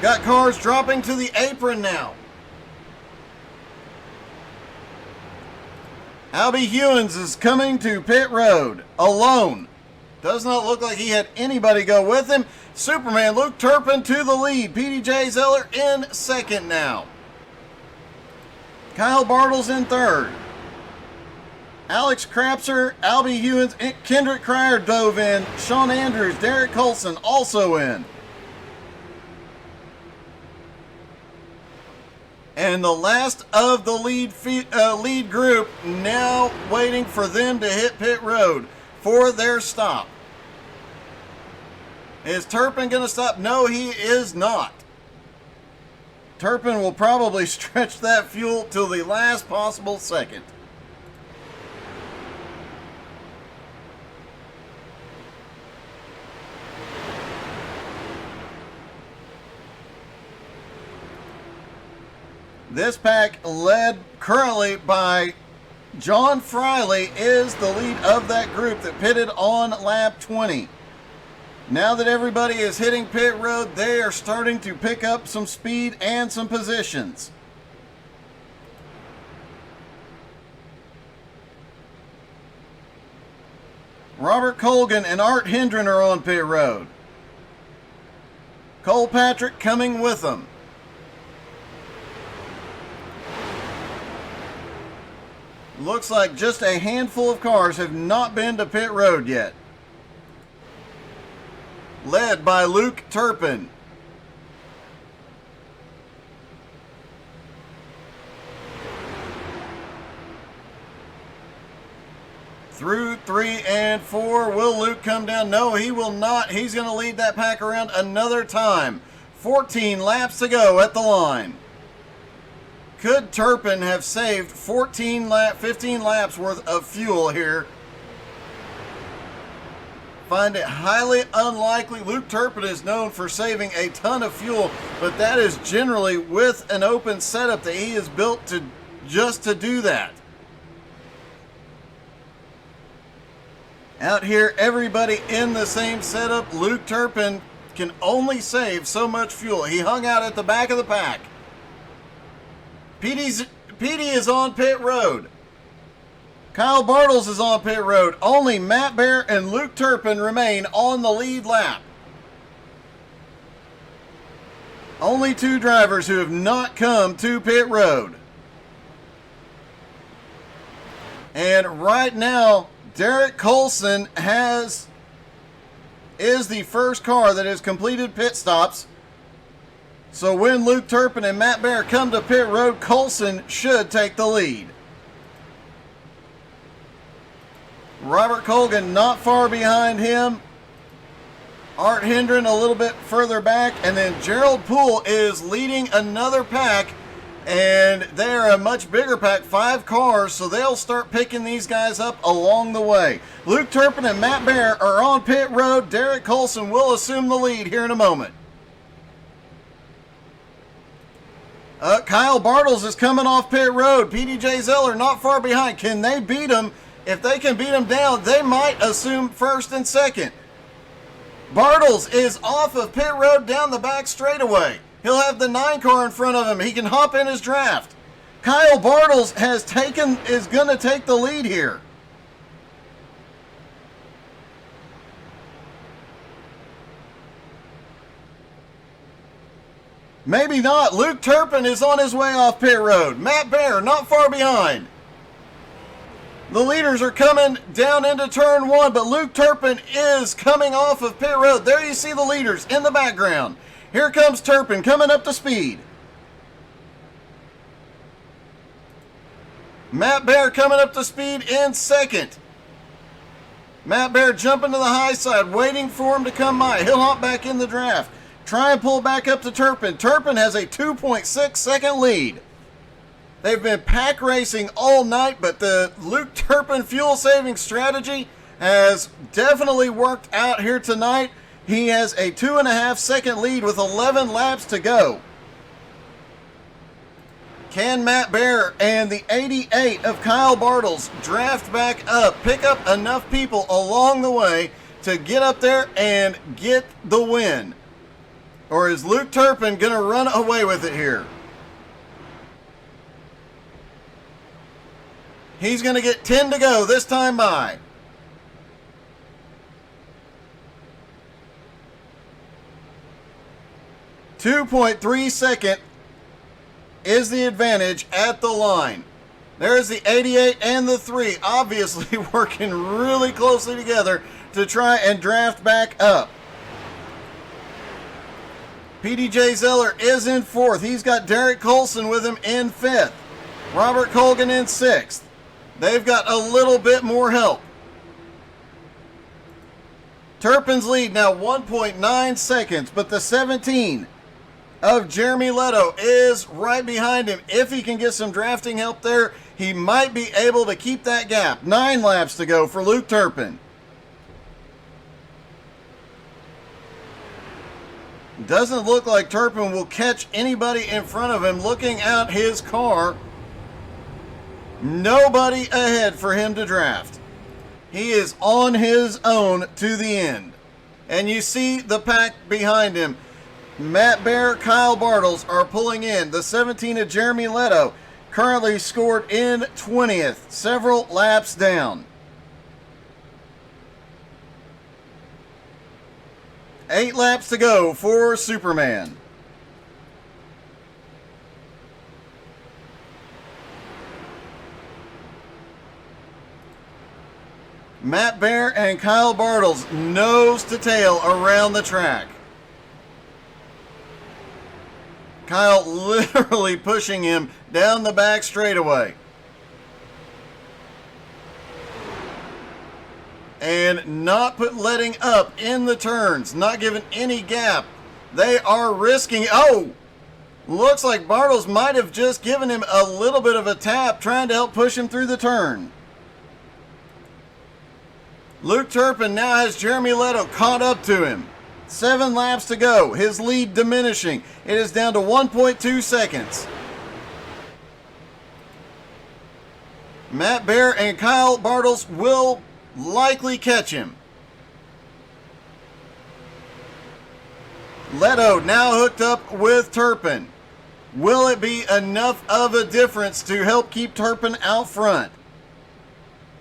Got cars dropping to the apron now. Albie Hewins is coming to pit road alone. Does not look like he had anybody go with him. Superman Luke Turpin to the lead. PDJ Zeller in second now. Kyle Bartles in third. Alex Krapser, Albie Hewins, Kendrick Cryer dove in. Sean Andrews, Derek Colson also in. And the last of the lead group now waiting for them to hit pit road for their stop. Is Turpin going to stop? No, he is not. Turpin will probably stretch that fuel till the last possible second. This pack, led currently by John Friley, is the lead of that group that pitted on lap 20. Now that everybody is hitting pit road, they are starting to pick up some speed and some positions. Robert Colgan and Art Hendren are on pit road. Cole Patrick coming with them. Looks like just a handful of cars have not been to pit road yet. Led by Luke Turpin. Through 3 and 4, will Luke come down? No, he will not. He's going to lead that pack around another time. 14 laps to go at the line. Could Turpin have saved 15 laps worth of fuel here? Find it highly unlikely. Luke Turpin is known for saving a ton of fuel, but that is generally with an open setup that he is built to just to do that. Out here, everybody in the same setup. Luke Turpin can only save so much fuel. He hung out at the back of the pack. PD is on pit road. Kyle Bartles is on pit road. Only Matt Bear and Luke Turpin remain on the lead lap. Only 2 drivers who have not come to pit road. And right now, Derek Colson is the first car that has completed pit stops. So when Luke Turpin and Matt Bear come to pit road, Colson should take the lead. Robert Colgan not far behind him. Art Hendren a little bit further back. And then Gerald Poole is leading another pack. And they are a much bigger pack, 5 cars, so they'll start picking these guys up along the way. Luke Turpin and Matt Bear are on pit road. Derek Colson will assume the lead here in a moment. Kyle Bartles is coming off pit road. PDJ Zeller not far behind. Can they beat him? If they can beat him down, they might assume first and second. Bartles is off of pit road down the back straightaway. He'll have the 9 car in front of him. He can hop in his draft. Kyle Bartles is going to take the lead here. Maybe not. Luke Turpin is on his way off pit road. Matt Bear not far behind. The leaders are coming down into turn 1, but Luke Turpin is coming off of pit road. There you see the leaders in the background. Here comes Turpin coming up to speed. Matt Bear coming up to speed in second. Matt Bear jumping to the high side, waiting for him to come by. He'll hop back in the draft. Try and pull back up to Turpin. Turpin has a 2.6 second lead. They've been pack racing all night, but the Luke Turpin fuel saving strategy has definitely worked out here tonight. He has a 2.5 second lead with 11 laps to go. Can Matt Bear and the 88 of Kyle Bartles draft back up, pick up enough people along the way to get up there and get the win? Or is Luke Turpin going to run away with it here? He's going to get 10 to go this time by. 2.3 second is the advantage at the line. There's the 88 and the 3, obviously working really closely together to try and draft back up. PDJ Zeller is in 4th. He's got Derek Colson with him in 5th. Robert Colgan in 6th. They've got a little bit more help. Turpin's lead now 1.9 seconds, but the 17 of Jeremy Leto is right behind him. If he can get some drafting help there, he might be able to keep that gap. 9 laps to go for Luke Turpin. Doesn't look like Turpin will catch anybody in front of him. Looking at his car, nobody ahead for him to draft. He is on his own to the end. And you see the pack behind him. Matt Bear, Kyle Bartles are pulling in. The 17 of Jeremy Leto currently scored in 20th, several laps down. 8 laps to go for Superman. Matt Bear and Kyle Bartles nose to tail around the track. Kyle literally pushing him down the back straightaway. And not letting up in the turns, not giving any gap. They are risking. Oh! Looks like Bartles might have just given him a little bit of a tap, trying to help push him through the turn. Luke Turpin now has Jeremy Leto caught up to him. 7 laps to go. His lead diminishing. It is down to 1.2 seconds. Matt Bear and Kyle Bartles will likely catch him. Leto now hooked up with Turpin. Will it be enough of a difference to help keep Turpin out front?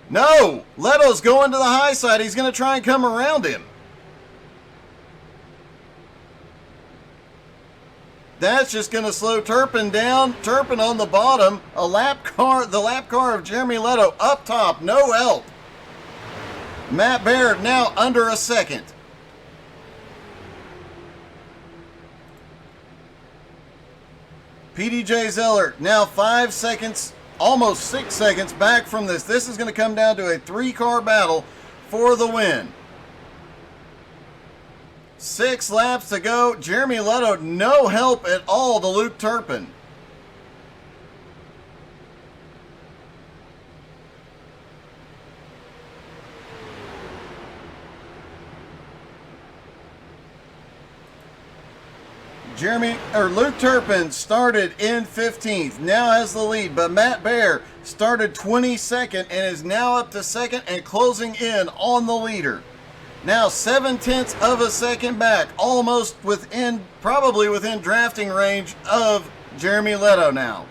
No! Leto's going to the high side. He's going to try and come around him. That's just going to slow Turpin down. Turpin on the bottom. The lap car of Jeremy Leto up top. No help. Matt Baird now under a second. PDJ Zeller now 5 seconds, almost 6 seconds back from this. This is going to come down to a 3-car battle for the win. 6 laps to go. Jeremy Leto, no help at all to Luke Turpin. Luke Turpin started in 15th, now has the lead, but Matt Bear started 22nd and is now up to 2nd and closing in on the leader. Now 0.7 of a second back, almost probably within drafting range of Jeremy Leto now.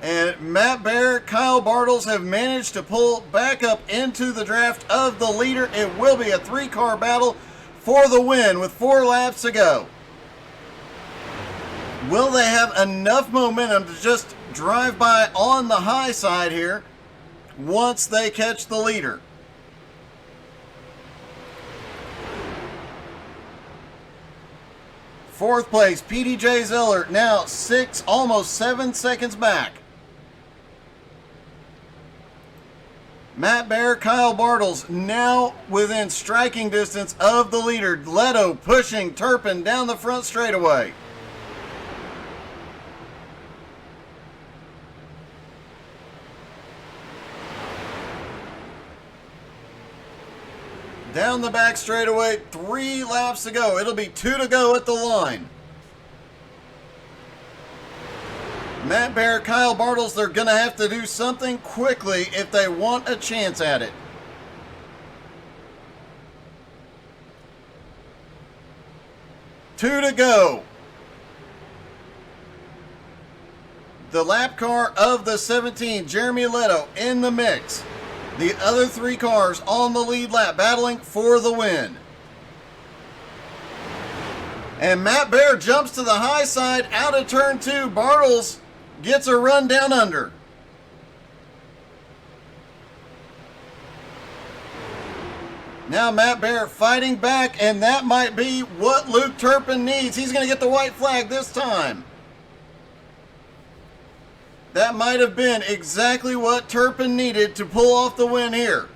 And Matt Bear, Kyle Bartles have managed to pull back up into the draft of the leader. It will be a 3-car battle for the win with 4 laps to go. Will they have enough momentum to just drive by on the high side here once they catch the leader? Fourth place, PDJ Zeller, now 6, almost 7 seconds back. Matt Bear, Kyle Bartles now within striking distance of the leader. Leto pushing Turpin down the front straightaway. Down the back straightaway, 3 laps to go. It'll be 2 to go at the line. Matt Bear, Kyle Bartles, they're going to have to do something quickly if they want a chance at it. Two to go. The lap car of the 17, Jeremy Leto, in the mix. The other 3 cars on the lead lap, battling for the win. And Matt Bear jumps to the high side out of turn 2. Bartles gets a run down under. Now Matt Bear fighting back, and that might be what Luke Turpin needs. He's going to get the white flag this time. That might have been exactly what Turpin needed to pull off the win here.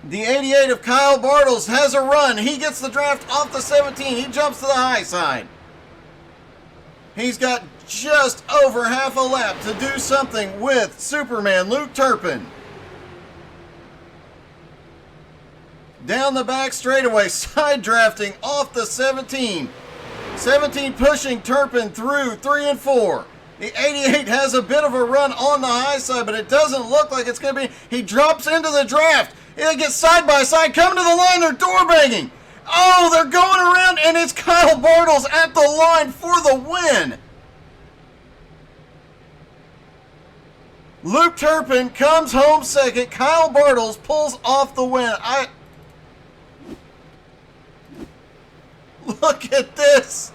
The 88 of Kyle Bartles has a run. He gets the draft off the 17. He jumps to the high side. He's got just over half a lap to do something with Superman Luke Turpin. Down the back straightaway, side drafting off the 17. 17 pushing Turpin through 3 and 4. The 88 has a bit of a run on the high side, but it doesn't look like it's going to be. He drops into the draft. They get side by side, coming to the line, they're door banging. Oh, they're going around, and it's Kyle Bartles at the line for the win. Luke Turpin comes home second. Kyle Bartles pulls off the win. Look at this.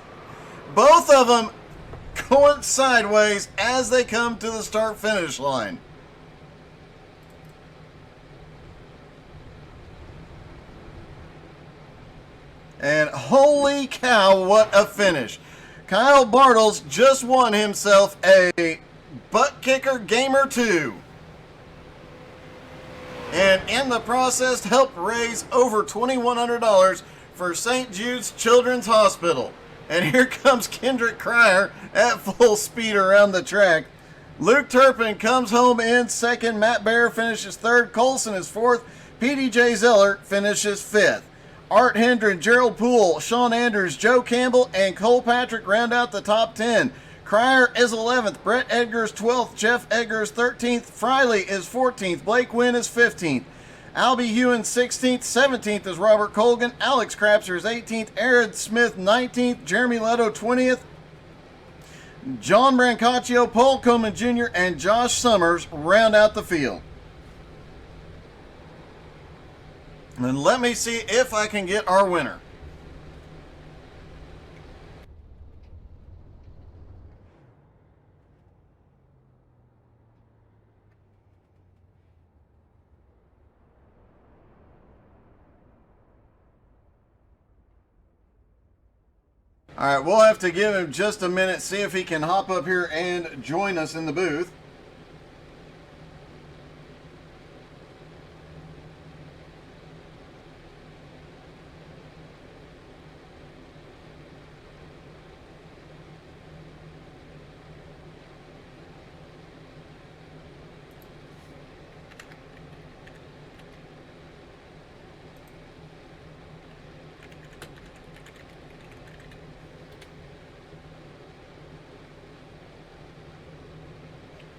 Both of them going sideways as they come to the start-finish line. And holy cow, what a finish. Kyle Bartles just won himself a Butt Kicker Gamer 2. And in the process helped raise over $2,100 for St. Jude's Children's Hospital. And here comes Kendrick Cryer at full speed around the track. Luke Turpin comes home in second. Matt Baer finishes third. Colson is fourth. PDJ Zeller finishes fifth. Art Hendren, Gerald Poole, Sean Andrews, Joe Campbell, and Cole Patrick round out the top 10. Cryer is 11th. Brett Edgar is 12th. Jeff Edgar is 13th. Friley is 14th. Blake Wynn is 15th. Albie Hewen 16th. 17th is Robert Colgan. Alex Crapser is 18th. Aaron Smith 19th. Jeremy Leto 20th. John Brancaccio, Paul Coleman Jr., and Josh Summers round out the field. And let me see if I can get our winner. All right, we'll have to give him just a minute, see if he can hop up here and join us in the booth.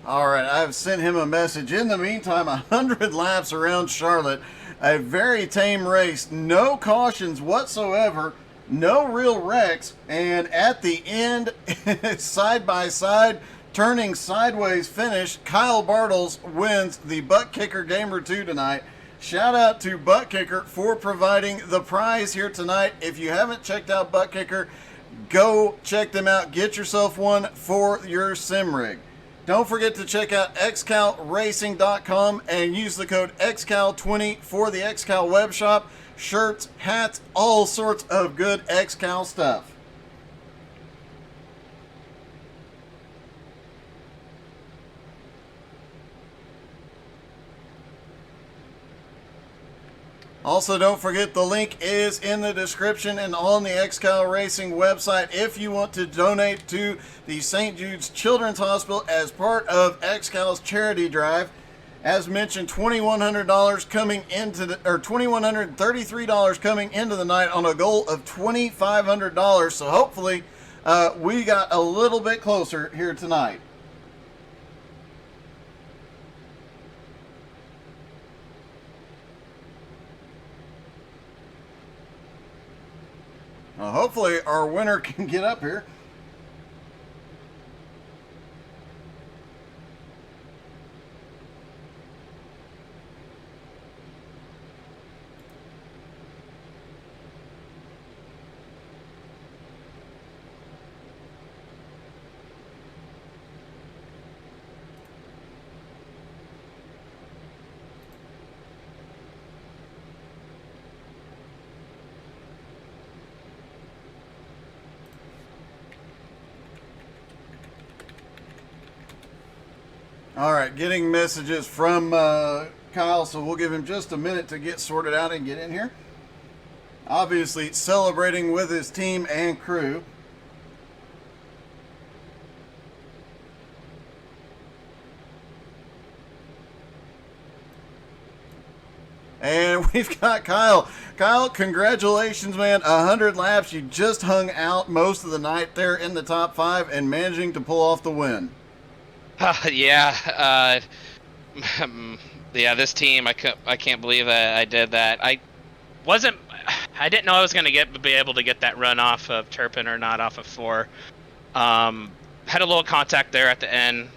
All right, I've sent him a message. In the meantime, 100 laps around Charlotte, a very tame race, no cautions whatsoever, no real wrecks, and at the end, side by side, turning sideways finish, Kyle Bartles wins the Butt Kicker Gamer 2 tonight. Shout out to Butt Kicker for providing the prize here tonight. If you haven't checked out Butt Kicker, go check them out. Get yourself one for your sim rig. Don't forget to check out XCALRacing.com and use the code XCAL20 for the XCAL web shop. Shirts, hats, all sorts of good XCAL stuff. Also, don't forget the link is in the description and on the XCAL Racing website if you want to donate to the St. Jude's Children's Hospital as part of XCAL's charity drive. As mentioned, $2,100 coming into the, or $2,133 coming into the night on a goal of $2,500. So hopefully, we got a little bit closer here tonight. Hopefully our winner can get up here. All right, getting messages from Kyle, so we'll give him just a minute to get sorted out and get in here. Obviously celebrating with his team and crew. And we've got Kyle Kyle, congratulations, man. 100 laps. You just hung out most of the night there in the top 5 and managing to pull off the win. Yeah. Yeah, this team, I can't believe I did that. I didn't know I was going to be able to get that run off of Turpin or not off of 4. Had a little contact there at the end.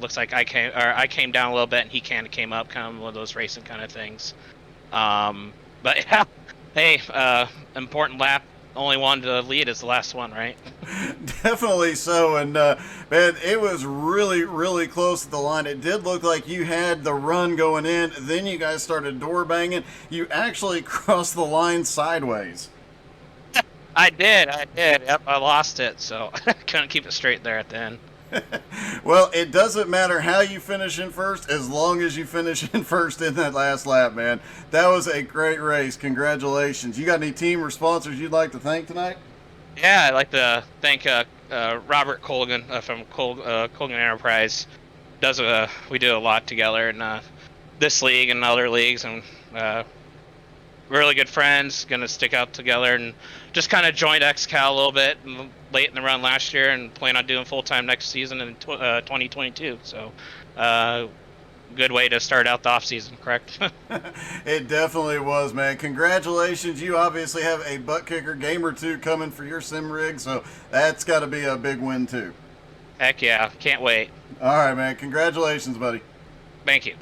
Looks like I came down a little bit and he kind of came up, kind of one of those racing kind of things. But yeah, hey, important lap. Only one to lead is the last one, right? Definitely so. And man, it was really, really close at the line. It did look like you had the run going in. Then you guys started door banging. You actually crossed the line sideways. I did. Yep, I lost it, so I couldn't keep it straight there at the end. Well, it doesn't matter how you finish in first as long as you finish in first in that last lap, man. That was a great race. Congratulations. You got any team or sponsors you'd like to thank tonight? Yeah, I'd like to thank Robert Colgan from Colgan Enterprise. We do a lot together in this league and other leagues, and really good friends. Gonna stick out together and just kind of joined XCAL a little bit late in the run last year, and plan on doing full time next season in 2022. So, good way to start out the off season, correct? It definitely was, man. Congratulations. You obviously have a butt kicker game or 2 coming for your sim rig, so that's got to be a big win too. Heck yeah, can't wait. All right, man. Congratulations, buddy. Thank you.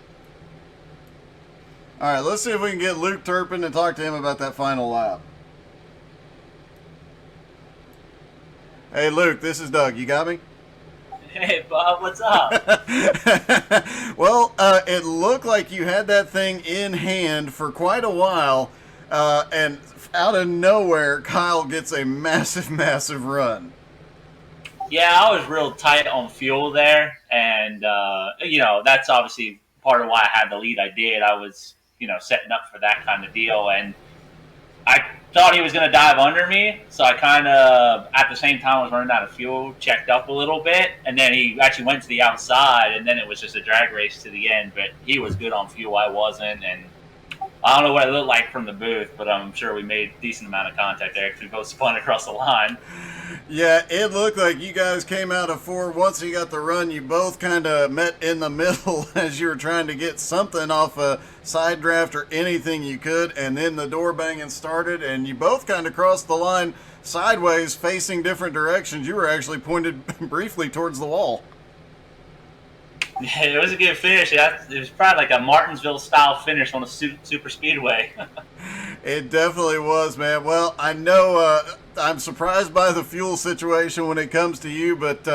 All right, let's see if we can get Luke Turpin and talk to him about that final lap. Hey, Luke, this is Doug. You got me? Hey, Bob, what's up? Well, it looked like you had that thing in hand for quite a while, and out of nowhere, Kyle gets a massive, massive run. Yeah, I was real tight on fuel there, and, that's obviously part of why I had the lead I did. I was, setting up for that kind of deal, and I thought he was going to dive under me, so I kind of, at the same time, was running out of fuel, checked up a little bit, and then he actually went to the outside, and then it was just a drag race to the end, but he was good on fuel, I wasn't, and I don't know what it looked like from the booth, but I'm sure we made a decent amount of contact there because we both spun across the line. Yeah, it looked like you guys came out of 4. Once you got the run, you both kind of met in the middle as you were trying to get something off a side draft or anything you could, and then the door banging started, and you both kind of crossed the line sideways, facing different directions. You were actually pointed briefly towards the wall. Yeah, it was a good finish. It was probably like a Martinsville-style finish on a super speedway. It definitely was, man. Well, I know I'm surprised by the fuel situation when it comes to you, but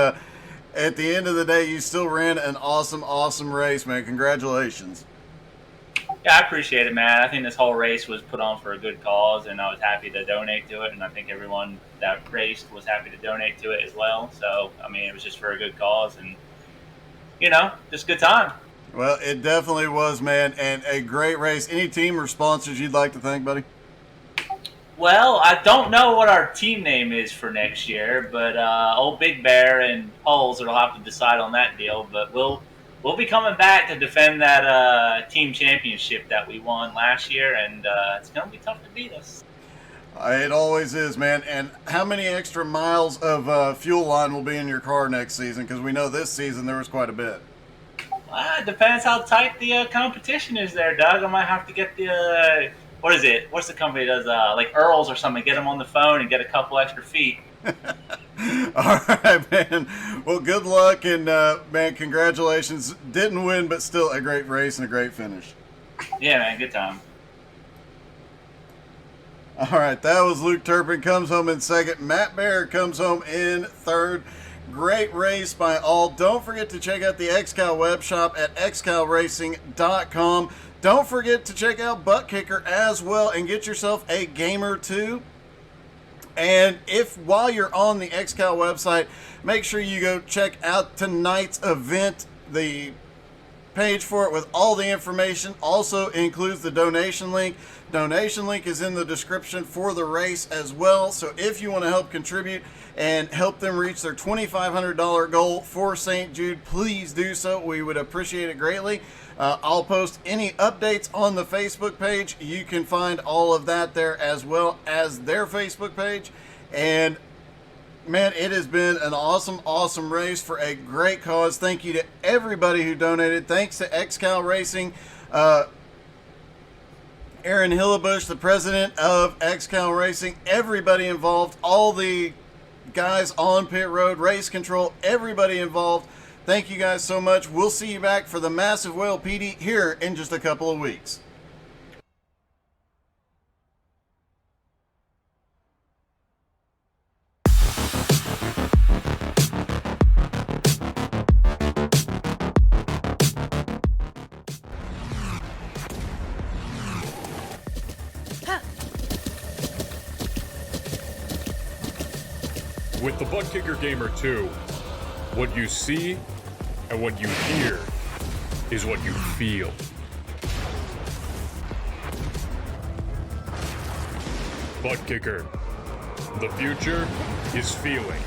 at the end of the day, you still ran an awesome, awesome race, man. Congratulations. Yeah, I appreciate it, man. I think this whole race was put on for a good cause, and I was happy to donate to it, and I think everyone that raced was happy to donate to it as well. So, I mean, it was just for a good cause, and, just a good time. Well, it definitely was, man, and a great race. Any team or sponsors you'd like to thank, buddy? Well, I don't know what our team name is for next year, but old Big Bear and Hulls will have to decide on that deal. But we'll be coming back to defend that team championship that we won last year, and it's going to be tough to beat us. It always is, man. And how many extra miles of fuel line will be in your car next season? Because we know this season there was quite a bit. Well, it depends how tight the competition is there, Doug. I might have to get the, what is it? What's the company that does, like Earls or something, get them on the phone and get a couple extra feet. All right, man. Well, good luck, and, man, congratulations. Didn't win, but still a great race and a great finish. Yeah, man, good time. All right, that was Luke Turpin, comes home in second. Matt Bear comes home in third. Great race by all. Don't forget to check out the XCAL web shop at xcalracing.com. Don't forget to check out Butt Kicker as well and get yourself a game or 2. And if while you're on the XCAL website, make sure you go check out tonight's event, the page for it with all the information. Also includes the donation link. Donation link is in the description for the race as well. So if you want to help contribute and help them reach their $2,500 goal for St. Jude, please do so. We would appreciate it greatly. I'll post any updates on the Facebook page. You can find all of that there as well as their Facebook page. And man, it has been an awesome race for a great cause. Thank you to everybody who donated. Thanks to XCAL Racing. Aaron Hillebush, the president of XCAL Racing, everybody involved, all the guys on pit road, race control, everybody involved. Thank you guys so much. We'll see you back for the Massive Whale PD here in just a couple of weeks. With the Butt Kicker Gamer 2, what you see and what you hear is what you feel. Butt Kicker. The future is feeling.